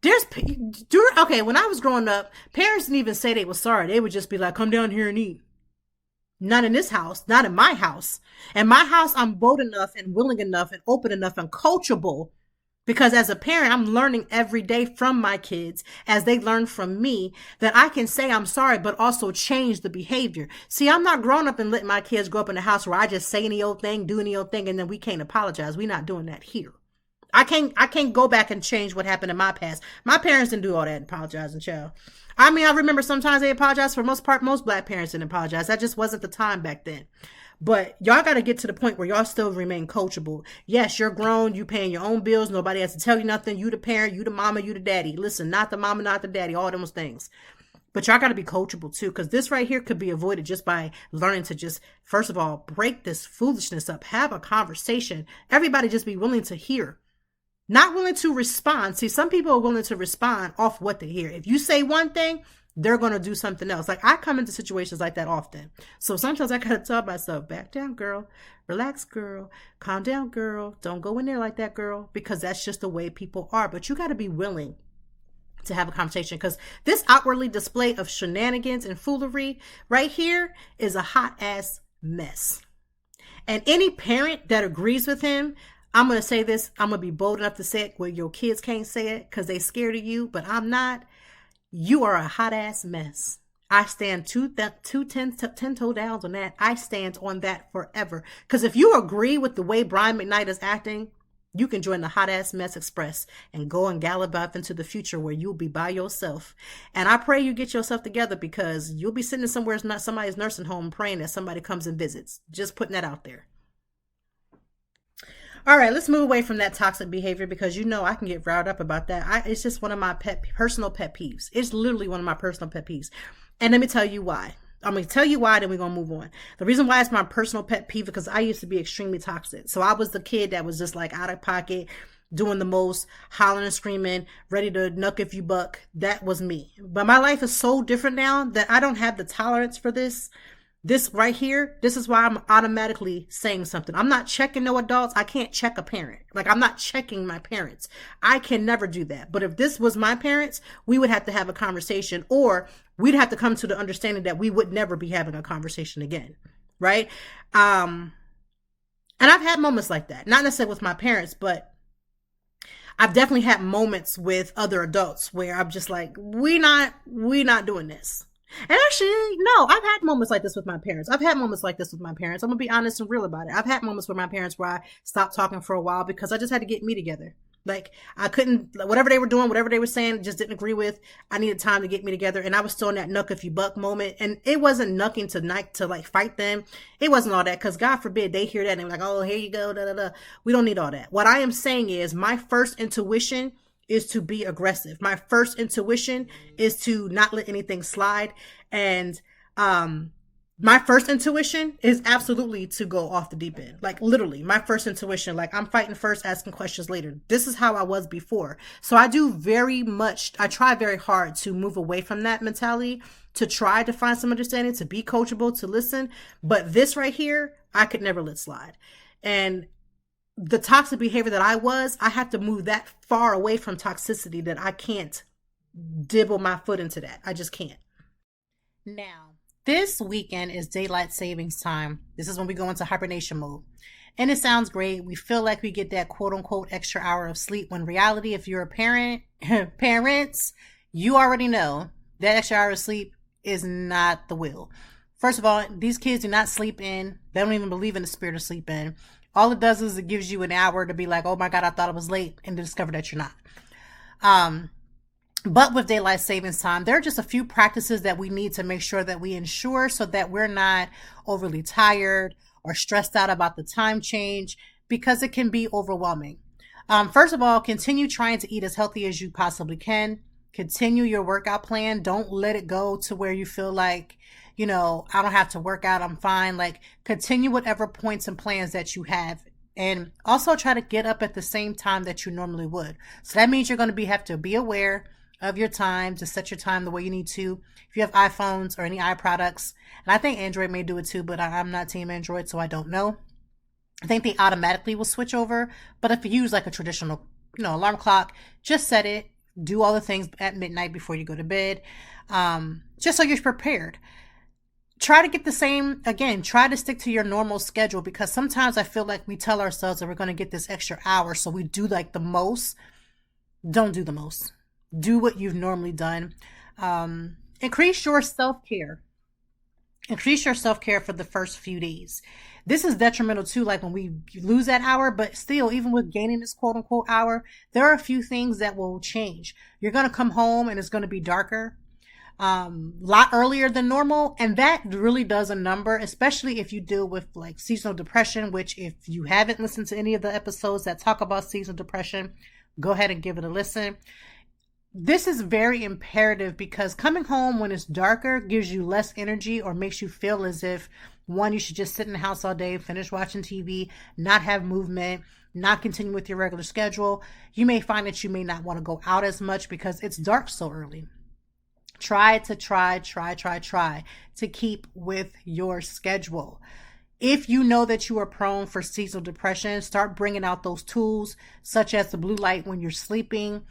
Okay, when I was growing up, parents didn't even say they were sorry. They would just be like, come down here and eat. Not in this house. Not in my house. In my house, I'm bold enough and willing enough and open enough and coachable. Because as a parent, I'm learning every day from my kids as they learn from me that I can say I'm sorry, but also change the behavior. See, I'm not growing up and letting my kids grow up in a house where I just say any old thing, do any old thing, and then we can't apologize. We're not doing that here. I can't go back and change what happened in my past. My parents didn't do all that and apologize and child. I mean, I remember sometimes they apologize. For most part, most Black parents didn't apologize. That just wasn't the time back then. But y'all got to get to the point where y'all still remain coachable. Yes, you're grown. You paying your own bills. Nobody has to tell you nothing. You the parent, you the mama, you the daddy. Listen, not the mama, not the daddy, all those things. But y'all got to be coachable too, because this right here could be avoided just by learning to just, first of all, break this foolishness up. Have a conversation. Everybody just be willing to hear. Not willing to respond. See, some people are willing to respond off what they hear. If you say one thing, they're going to do something else. Like, I come into situations like that often. So sometimes I got to tell myself, back down, girl. Relax, girl. Calm down, girl. Don't go in there like that, girl. Because that's just the way people are. But you got to be willing to have a conversation, because this outwardly display of shenanigans and foolery right here is a hot ass mess. And any parent that agrees with him, I'm going to say this. I'm going to be bold enough to say it where your kids can't say it because they scared of you, but I'm not. You are a hot ass mess. I stand 10 toe downs on that. I stand on that forever. Because if you agree with the way Brian McKnight is acting, you can join the Hot Ass Mess Express and go and gallop up into the future where you'll be by yourself. And I pray you get yourself together, because you'll be sitting somewhere, not somebody's nursing home, praying that somebody comes and visits. Just putting that out there. All right, let's move away from that toxic behavior, because I can get riled up about that. It's just one of my personal pet peeves. It's literally one of my personal pet peeves. And let me tell you why. I'm going to tell you why, then we're going to move on. The reason why it's my personal pet peeve, because I used to be extremely toxic. So I was the kid that was just like out of pocket, doing the most, hollering and screaming, ready to knuck if you buck. That was me. But my life is so different now that I don't have the tolerance for this. This right here, this is why I'm automatically saying something. I'm not checking no adults. I can't check a parent. Like, I'm not checking my parents. I can never do that. But if this was my parents, we would have to have a conversation, or we'd have to come to the understanding that we would never be having a conversation again. Right? And I've had moments like that. Not necessarily with my parents, but I've definitely had moments with other adults where I'm just like, we not doing this. And actually, no, I've had moments like this with my parents. I'm going to be honest and real about it. I've had moments with my parents where I stopped talking for a while because I just had to get me together. Like, I couldn't, whatever they were doing, whatever they were saying, just didn't agree with. I needed time to get me together. And I was still in that knuck if you buck moment. And it wasn't knucking to like fight them. It wasn't all that, because God forbid they hear that and they're like, oh, here you go, da da da. We don't need all that. What I am saying is, my first intuition is to be aggressive. My first intuition is to not let anything slide. And my first intuition is absolutely to go off the deep end. Like, literally, my first intuition, like, I'm fighting first, asking questions later. This is how I was before. So I try very hard to move away from that mentality, to try to find some understanding, to be coachable, to listen. But this right here, I could never let slide. And the toxic behavior that I have to move that far away from toxicity that I can't dibble my foot into that. I just can't. Now, this weekend is daylight savings time. This is when we go into hibernation mode. And it sounds great. We feel like we get that quote unquote extra hour of sleep, when reality, if you're a parents, you already know that extra hour of sleep is not the will. First of all, these kids do not sleep in. They don't even believe in the spirit of sleep in. All it does is it gives you an hour to be like, oh my God, I thought I was late, and to discover that you're not. But with daylight savings time, there are just a few practices that we need to make sure that we ensure so that we're not overly tired or stressed out about the time change because it can be overwhelming. First of all, continue trying to eat as healthy as you possibly can. Continue your workout plan. Don't let it go to where you feel like, I don't have to work out. I'm fine. Like, continue whatever points and plans that you have. And also try to get up at the same time that you normally would. So that means you're going to have to be aware of your time, to set your time the way you need to. If you have iPhones or any iProducts, and I think Android may do it too, but I'm not team Android, so I don't know. I think they automatically will switch over. But if you use like a traditional, alarm clock, just set it, do all the things at midnight before you go to bed, just so you're prepared. Try to get the same, again, try to stick to your normal schedule, because sometimes I feel like we tell ourselves that we're going to get this extra hour, so we do like the most. Don't do the most. Do what you've normally done. Increase your self-care. Increase your self-care for the first few days. This is detrimental too, like when we lose that hour, but still, even with gaining this quote unquote hour, there are a few things that will change. You're going to come home and it's going to be darker, lot earlier than normal. And that really does a number, especially if you deal with like seasonal depression, which if you haven't listened to any of the episodes that talk about seasonal depression, go ahead and give it a listen. This is very imperative because coming home when it's darker gives you less energy or makes you feel as if, one, you should just sit in the house all day, finish watching TV, not have movement, not continue with your regular schedule. You may find that you may not want to go out as much because it's dark so early. Try to keep with your schedule. If you know that you are prone for seasonal depression, start bringing out those tools such as the blue light when you're sleeping.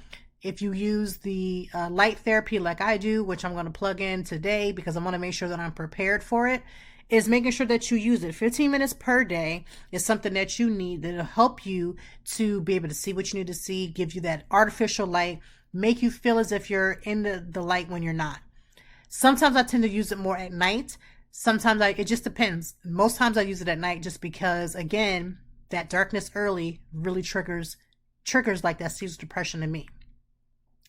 If you use the light therapy like I do, which I'm going to plug in today because I want to make sure that I'm prepared for it, is making sure that you use it. 15 minutes per day is something that you need that'll help you to be able to see what you need to see, give you that artificial light, make you feel as if you're in the light when you're not. Sometimes I tend to use it more at night. Sometimes it just depends. Most times I use it at night just because, again, that darkness early really triggers like that seasonal depression in me.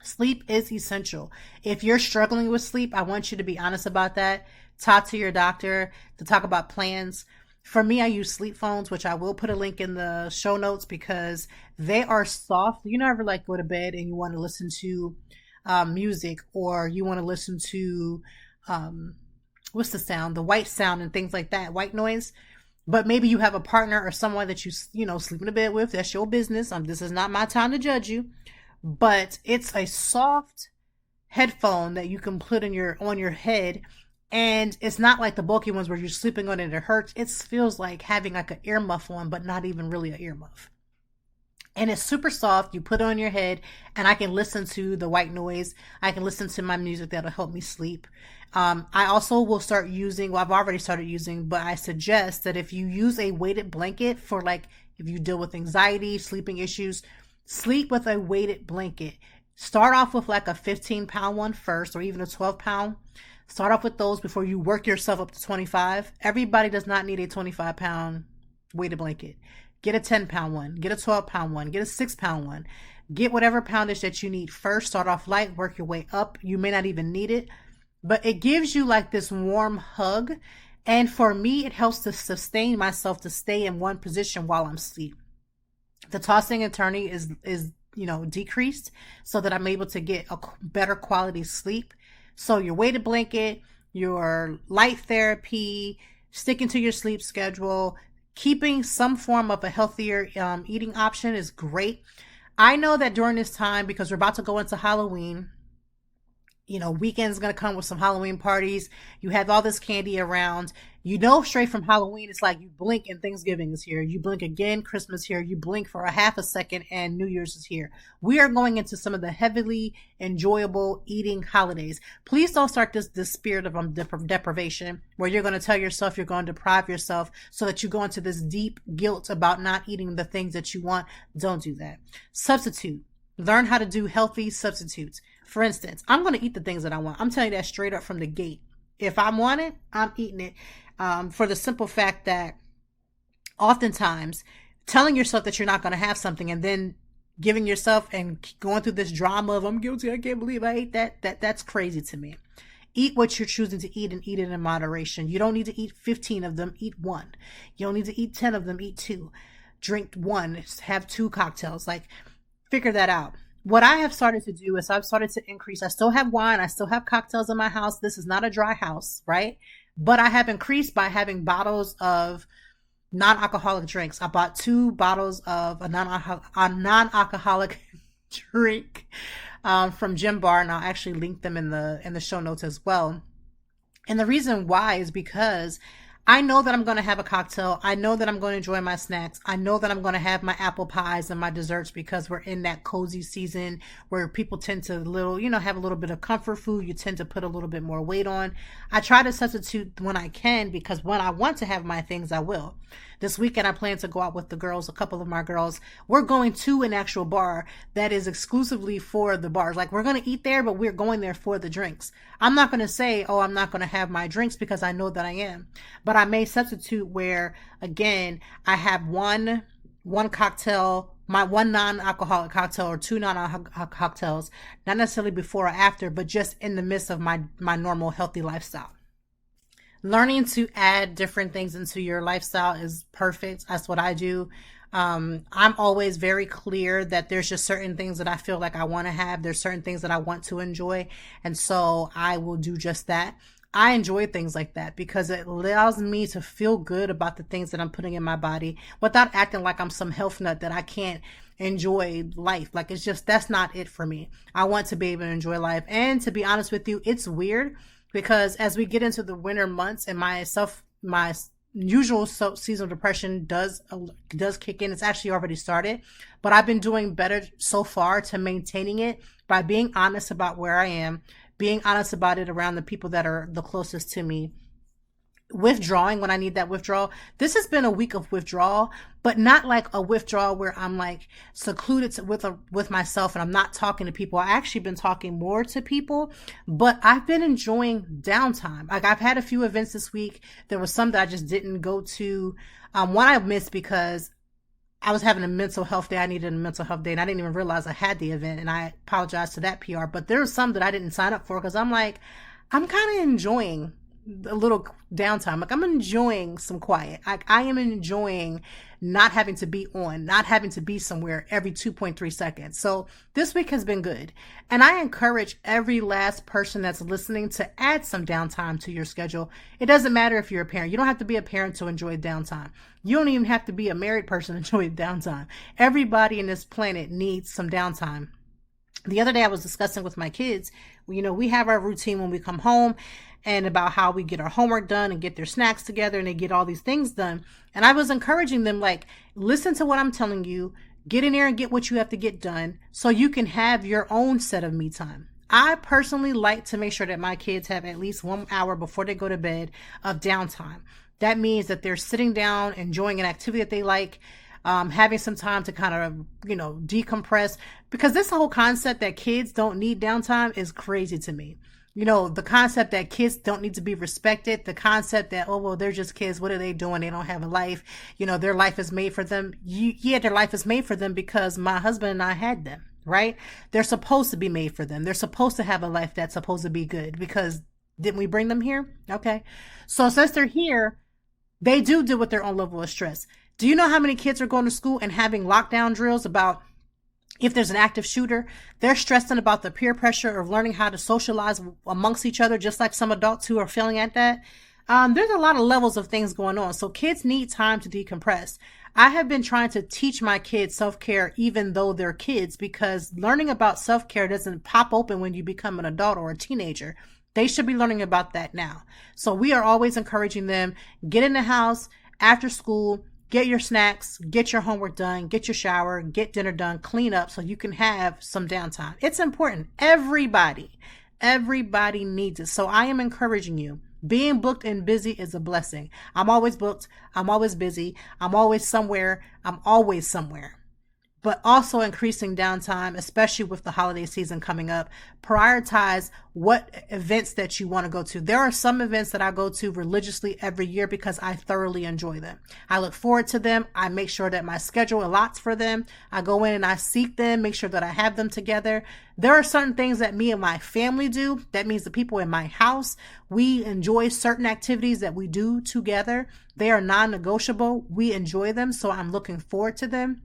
Sleep is essential. If you're struggling with sleep, I want you to be honest about that. Talk to your doctor to talk about plans. For me, I use sleep phones, which I will put a link in the show notes because they are soft. You never like go to bed and you want to listen to music, or you want to listen to what's the sound? The white sound and things like that, white noise. But maybe you have a partner or someone that you sleep in a bed with. That's your business. This is not my time to judge you. But it's a soft headphone that you can put on your head, and it's not like the bulky ones where you're sleeping on it and it hurts. It feels like having like an earmuff on, but not even really an earmuff. And it's super soft. You put it on your head, and I can listen to the white noise. I can listen to my music that'll help me sleep. I also will start using, well, I've already started using, but I suggest that if you use a weighted blanket for like if you deal with anxiety, sleeping issues, sleep with a weighted blanket. Start off with like a 15-pound one first, or even a 12-pound. Start off with those before you work yourself up to 25. Everybody does not need a 25-pound weighted blanket. Get a 10-pound one. Get a 12-pound one. Get a 6-pound one. Get whatever poundage that you need first. Start off light, work your way up. You may not even need it, but it gives you like this warm hug. And for me, it helps to sustain myself to stay in one position while I'm asleep. The tossing and turning is decreased so that I'm able to get a better quality sleep. So your weighted blanket, your light therapy, sticking to your sleep schedule, keeping some form of a healthier eating option is great. I know that during this time, because we're about to go into Halloween, weekend's going to come with some Halloween parties. You have all this candy around. Straight from Halloween, it's like you blink and Thanksgiving is here. You blink again, Christmas here. You blink for a half a second and New Year's is here. We are going into some of the heavily enjoyable eating holidays. Please don't start this spirit of deprivation where you're going to tell yourself you're going to deprive yourself so that you go into this deep guilt about not eating the things that you want. Don't do that. Substitute. Learn how to do healthy substitutes. For instance, I'm going to eat the things that I want. I'm telling you that straight up from the gate. If I want it, I'm eating it. For the simple fact that oftentimes telling yourself that you're not going to have something and then giving yourself and going through this drama of I'm guilty, I can't believe I ate that's crazy to me. Eat what you're choosing to eat and eat it in moderation. You don't need to eat 15 of them, eat one. You don't need to eat 10 of them, eat two. Drink one, have 2 cocktails. Like, figure that out. What I have started to do is I've started to increase. I still have wine. I still have cocktails in my house. This is not a dry house, right? But I have increased by having bottles of non-alcoholic drinks. I bought 2 bottles of a non-alcoholic drink from Gym Bar, and I'll actually link them in the show notes as well. And the reason why is because I know that I'm going to have a cocktail. I know that I'm going to enjoy my snacks. I know that I'm going to have my apple pies and my desserts because we're in that cozy season where people tend to have a little bit of comfort food. You tend to put a little bit more weight on. I try to substitute when I can because when I want to have my things, I will. This weekend, I plan to go out with the girls, a couple of my girls. We're going to an actual bar that is exclusively for the bars. Like, we're going to eat there, but we're going there for the drinks. I'm not going to say, oh, I'm not going to have my drinks because I know that I am. But I may substitute where, again, I have one cocktail, my one non-alcoholic cocktail or 2 non-alcoholic cocktails, not necessarily before or after, but just in the midst of my normal healthy lifestyle. Learning to add different things into your lifestyle is perfect. That's what I do. I'm always very clear that there's just certain things that I feel like I want to have. There's certain things that I want to enjoy. And so I will do just that. I enjoy things like that because it allows me to feel good about the things that I'm putting in my body without acting like I'm some health nut that I can't enjoy life. Like, it's just, that's not it for me. I want to be able to enjoy life. And to be honest with you, it's weird because as we get into the winter months and my usual seasonal depression does kick in. It's actually already started, but I've been doing better so far to maintaining it by being honest about where I am, being honest about it around the people that are the closest to me, withdrawing when I need that withdrawal. This has been a week of withdrawal, but not like a withdrawal where I'm like secluded with myself and I'm not talking to people. I actually been talking more to people, but I've been enjoying downtime. Like, I've had a few events this week. There was some that I just didn't go to. One I missed because I was having a mental health day. I needed a mental health day and I didn't even realize I had the event, and I apologize to that PR, but there was some that I didn't sign up for because I'm like, I'm kind of enjoying a little downtime. Like, I'm enjoying some quiet. I am enjoying not having to be on, not having to be somewhere every 2.3 seconds. So this week has been good. And I encourage every last person that's listening to add some downtime to your schedule. It doesn't matter if you're a parent. You don't have to be a parent to enjoy downtime. You don't even have to be a married person to enjoy downtime. Everybody in this planet needs some downtime. The other day I was discussing with my kids, we have our routine when we come home and about how we get our homework done and get their snacks together and they get all these things done. And I was encouraging them, like, listen to what I'm telling you, get in there and get what you have to get done so you can have your own set of me time. I personally like to make sure that my kids have at least 1 hour before they go to bed of downtime. That means that they're sitting down, enjoying an activity that they like, having some time to kind of, decompress, because this whole concept that kids don't need downtime is crazy to me. The concept that kids don't need to be respected, the concept that, oh, well, they're just kids. What are they doing? They don't have a life. Their life is made for them. Their life is made for them because my husband and I had them, right? They're supposed to be made for them. They're supposed to have a life that's supposed to be good because didn't we bring them here? Okay. So since they're here, they do deal with their own level of stress. Do you know how many kids are going to school and having lockdown drills about if there's an active shooter? They're stressing about the peer pressure of learning how to socialize amongst each other, just like some adults who are failing at that. There's a lot of levels of things going on. So kids need time to decompress. I have been trying to teach my kids self-care even though they're kids, because learning about self-care doesn't pop open when you become an adult or a teenager. They should be learning about that now. So we are always encouraging them, get in the house after school, get your snacks, get your homework done, get your shower, get dinner done, clean up so you can have some downtime. It's important. Everybody needs it. So I am encouraging you. Being booked and busy is a blessing. I'm always booked. I'm always busy. I'm always somewhere. but also increasing downtime, especially with the holiday season coming up. Prioritize what events that you want to go to. There are some events that I go to religiously every year because I thoroughly enjoy them. I look forward to them. I make sure that my schedule allots for them. I go in and I seek them, make sure that I have them together. There are certain things that me and my family do. That means the people in my house, we enjoy certain activities that we do together. They are non-negotiable. We enjoy them, so I'm looking forward to them.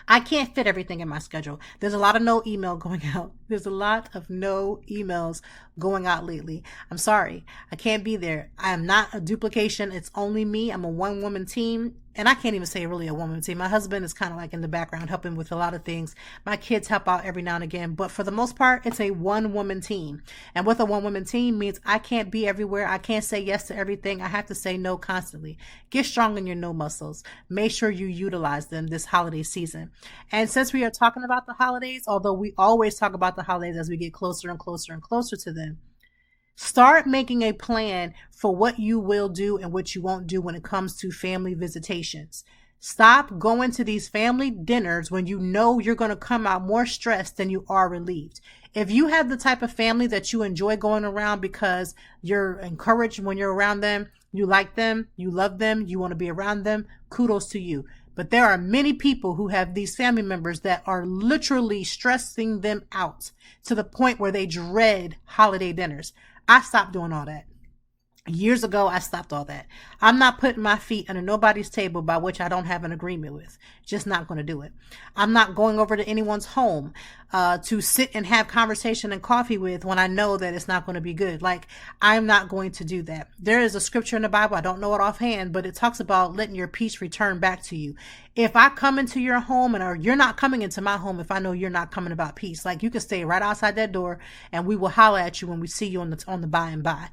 I can't fit everything in my schedule. There's a lot of no email going out. There's a lot of no emails going out lately. I'm sorry. I can't be there. I am not a duplication. It's only me. I'm a one-woman team. And I can't even say really a woman team. My husband is kind of like in the background helping with a lot of things. My kids help out every now and again. But for the most part, it's a one-woman team. And with a one-woman team means I can't be everywhere. I can't say yes to everything. I have to say no constantly. Get strong in your no muscles. Make sure you utilize them this holiday season. And since we are talking about the holidays, although we always talk about the holidays as we get closer and closer and closer to them, start making a plan for what you will do and what you won't do when it comes to family visitations. Stop going to these family dinners when you know you're going to come out more stressed than you are relieved. If you have the type of family that you enjoy going around because you're encouraged when you're around them, you like them, you love them, you want to be around them, kudos to you. But there are many people who have these family members that are literally stressing them out to the point where they dread holiday dinners. I stopped doing all that. Years ago, I stopped all that. I'm not putting my feet under nobody's table by which I don't have an agreement with. Just not going to do it. I'm not going over to anyone's home to sit and have conversation and coffee with when I know that it's not going to be good. Like, I'm not going to do that. There is a scripture in the Bible, I don't know it offhand, but it talks about letting your peace return back to you. If I come into your home or you're not coming into my home, if I know you're not coming about peace, like you can stay right outside that door and we will holler at you when we see you on the by and by.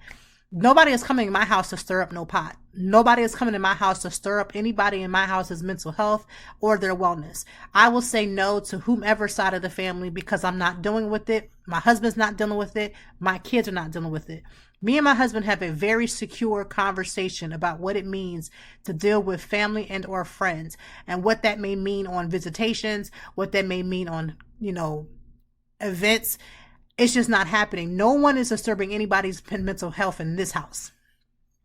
Nobody is coming in my house to stir up no pot. Nobody is coming in my house to stir up anybody in my house's mental health or their wellness. I will say no to whomever side of the family because I'm not dealing with it. My husband's not dealing with it. My kids are not dealing with it. Me and my husband have a very secure conversation about what it means to deal with family and or friends and what that may mean on visitations, what that may mean on, events. It's just not happening. No one is disturbing anybody's mental health in this house.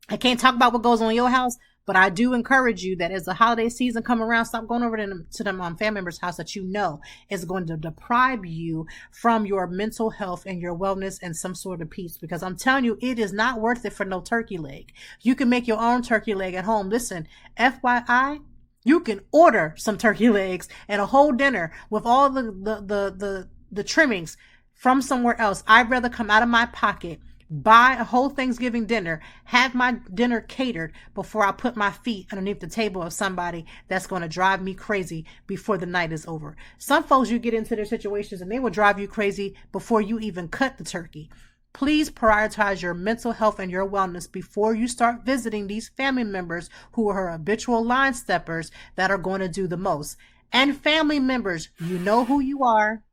I can't talk about what goes on in your house, but I do encourage you that as the holiday season come around, stop going over to them family members' house that you know is going to deprive you from your mental health and your wellness and some sort of peace. Because I'm telling you, it is not worth it for no turkey leg. You can make your own turkey leg at home. Listen, FYI, you can order some turkey legs and a whole dinner with all the trimmings from somewhere else. I'd rather come out of my pocket, buy a whole Thanksgiving dinner, have my dinner catered before I put my feet underneath the table of somebody that's going to drive me crazy before the night is over. Some folks, you get into their situations and they will drive you crazy before you even cut the turkey. Please prioritize your mental health and your wellness before you start visiting these family members who are habitual line steppers that are going to do the most. And family members, you know who you are.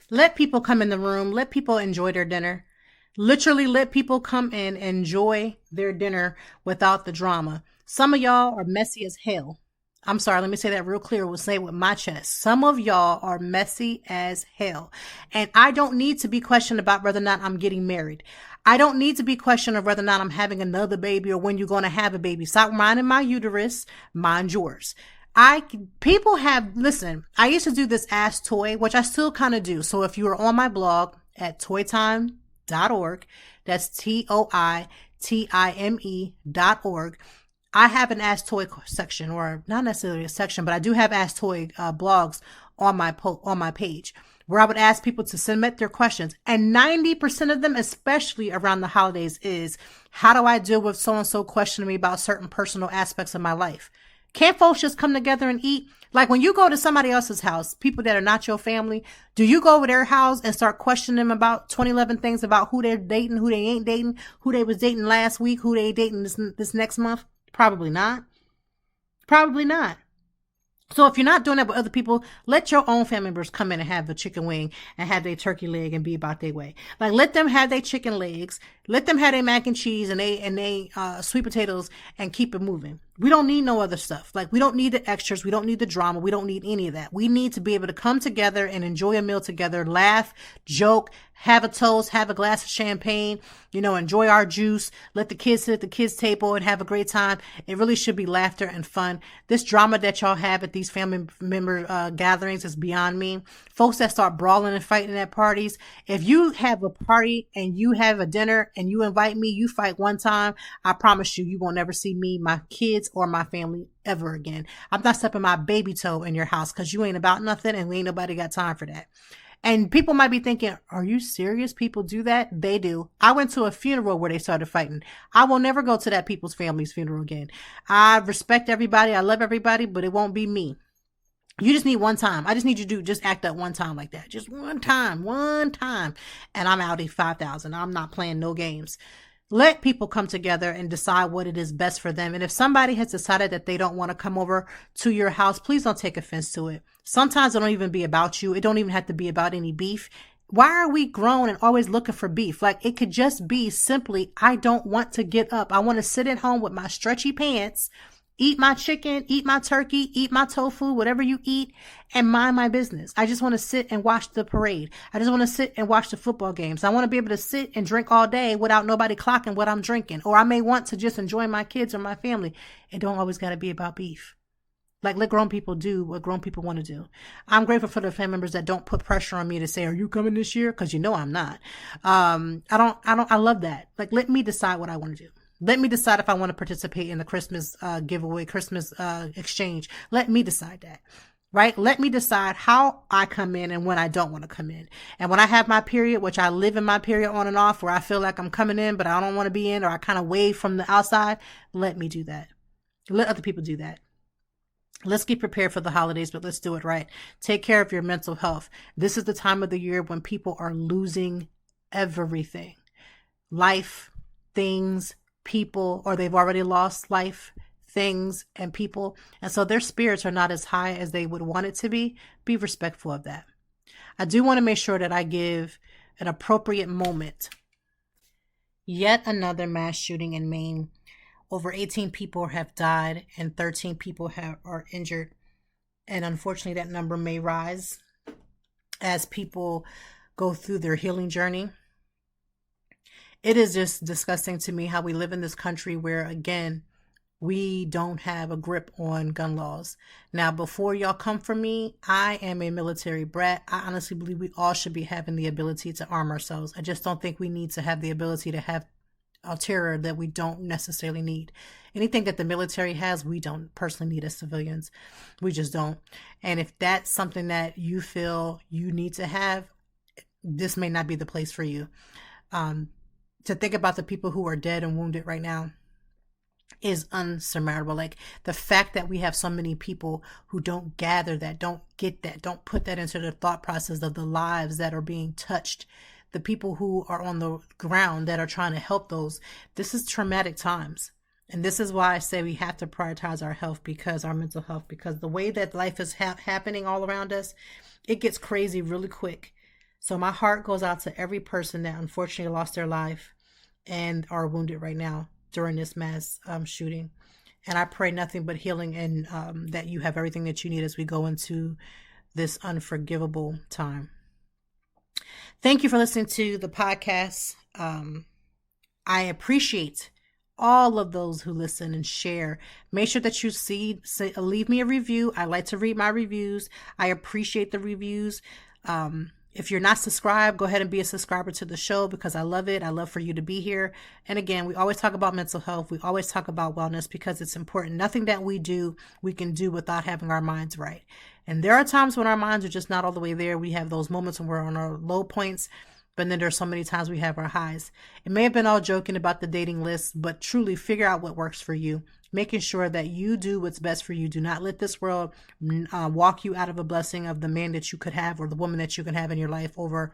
Let people come in the room. Let people enjoy their dinner. Literally let people come in, enjoy their dinner without the drama. Some of y'all are messy as hell. I'm sorry, let me say that real clear. We'll say it with my chest. Some of y'all are messy as hell. And I don't need to be questioned about whether or not I'm getting married. I don't need to be questioned of whether or not I'm having another baby or when you're going to have a baby. Stop minding my uterus, mind yours. Listen, I used to do this Ask Toy, which I still kind of do. So if you are on my blog at toytime.org, that's TOITIME.org, I have an Ask Toy section, or not necessarily a section, but I do have Ask Toy blogs on my page where I would ask people to submit their questions. And 90% of them, especially around the holidays, is how do I deal with so-and-so questioning me about certain personal aspects of my life? Can't folks just come together and eat? Like when you go to somebody else's house, people that are not your family, do you go over their house and start questioning them about 2011 things about who they're dating, who they ain't dating, who they was dating last week, who they dating this next month? Probably not. Probably not. So if you're not doing that with other people, let your own family members come in and have the chicken wing and have their turkey leg and be about their way. Like let them have their chicken legs, let them have their mac and cheese and they sweet potatoes and keep it moving. We don't need no other stuff. Like, we don't need the extras. We don't need the drama. We don't need any of that. We need to be able to come together and enjoy a meal together, laugh, joke, have a toast, have a glass of champagne, enjoy our juice, let the kids sit at the kids' table and have a great time. It really should be laughter and fun. This drama that y'all have at these family member gatherings is beyond me. Folks that start brawling and fighting at parties. If you have a party and you have a dinner and you invite me, you fight one time, I promise you won't never see me, my kids, or my family ever again. I'm not stepping my baby toe in your house because you ain't about nothing and we ain't nobody got time for that. And people might be thinking, are you serious? People do that? They do. I went to a funeral where they started fighting. I will never go to that people's family's funeral again. I respect everybody. I love everybody, but it won't be me. You just need one time. I just need you to just act up one time like that. Just one time. And I'm out at 5,000. I'm not playing no games. Let people come together and decide what it is best for them. And if somebody has decided that they don't want to come over to your house, please don't take offense to it. Sometimes it don't even be about you. It don't even have to be about any beef. Why are we grown and always looking for beef? Like, it could just be simply, I don't want to get up. I want to sit at home with my stretchy pants, eat my chicken, eat my turkey, eat my tofu, whatever you eat, and mind my business. I just want to sit and watch the parade. I just want to sit and watch the football games. I want to be able to sit and drink all day without nobody clocking what I'm drinking. Or I may want to just enjoy my kids or my family. It don't always got to be about beef. Like, let grown people do what grown people want to do. I'm grateful for the family members that don't put pressure on me to say, are you coming this year? Because I'm not. I love that. Like, let me decide what I want to do. Let me decide if I want to participate in the Christmas giveaway, Christmas exchange. Let me decide that, right? Let me decide how I come in and when I don't want to come in. And when I have my period, which I live in my period on and off, where I feel like I'm coming in, but I don't want to be in, or I kind of wave from the outside, let me do that. Let other people do that. Let's get prepared for the holidays, but let's do it right. Take care of your mental health. This is the time of the year when people are losing everything. Life, things, people, or they've already lost life, things, and people. And so their spirits are not as high as they would want it to be. Be respectful of that. I do want to make sure that I give an appropriate moment. Yet another mass shooting in Maine. Over 18 people have died and 13 people are injured. And unfortunately, that number may rise as people go through their healing journey. It is just disgusting to me how we live in this country where, again, we don't have a grip on gun laws. Now, before y'all come for me, I am a military brat. I honestly believe we all should be having the ability to arm ourselves. I just don't think we need to have the ability to have a terror that we don't necessarily need. Anything that the military has, we don't personally need as civilians. We just don't. And if that's something that you feel you need to have, this may not be the place for you. To think about the people who are dead and wounded right now is unsurmountable. Like, the fact that we have so many people who don't gather that, don't get that, don't put that into the thought process of the lives that are being touched, the people who are on the ground that are trying to help those. This is traumatic times. And this is why I say we have to prioritize our health, because our mental health, because the way that life is happening all around us, it gets crazy really quick. So my heart goes out to every person that unfortunately lost their life and are wounded right now during this mass shooting. And I pray nothing but healing, and that you have everything that you need as we go into this unforgivable time. Thank you for listening to the podcast. I appreciate all of those who listen and share. Make sure that you leave me a review. I like to read my reviews. I appreciate the reviews. If you're not subscribed, go ahead and be a subscriber to the show, because I love it. I love for you to be here. And again, we always talk about mental health. We always talk about wellness because it's important. Nothing that we do, we can do without having our minds right. And there are times when our minds are just not all the way there. We have those moments when we're on our low points, but then there's so many times we have our highs. It may have been all joking about the dating list, but truly figure out what works for you. Making sure that you do what's best for you. Do not let this world walk you out of a blessing of the man that you could have or the woman that you can have in your life over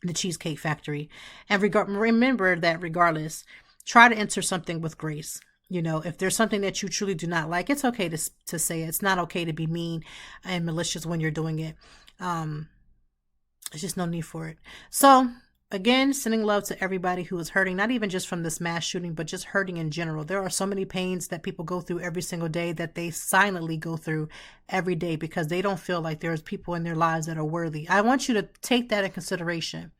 the Cheesecake Factory. And remember that regardless, try to enter something with grace. If there's something that you truly do not like, it's okay to say it. It's not okay to be mean and malicious when you're doing it. There's just no need for it. So Again, sending love to everybody who is hurting, not even just from this mass shooting, but just hurting in general. There are so many pains that people go through every single day that they silently go through every day because they don't feel like there's people in their lives that are worthy. I want you to take that in consideration.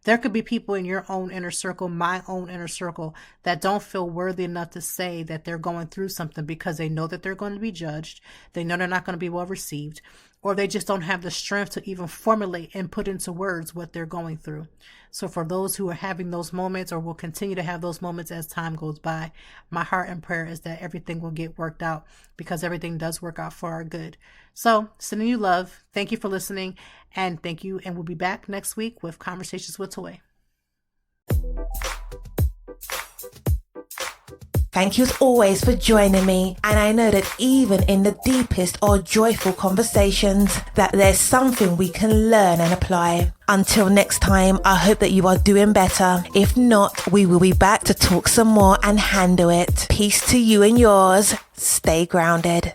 There could be people in your own inner circle, my own inner circle, that don't feel worthy enough to say that they're going through something because they know that they're going to be judged. They know they're not going to be well received, or they just don't have the strength to even formulate and put into words what they're going through. So for those who are having those moments or will continue to have those moments as time goes by, my heart and prayer is that everything will get worked out because everything does work out for our good. So sending you love. Thank you for listening, and thank you. And we'll be back next week with Conversations with Toy. Thank you as always for joining me, and I know that even in the deepest or joyful conversations that there's something we can learn and apply. Until next time, I hope that you are doing better. If not, we will be back to talk some more and handle it. Peace to you and yours. Stay grounded.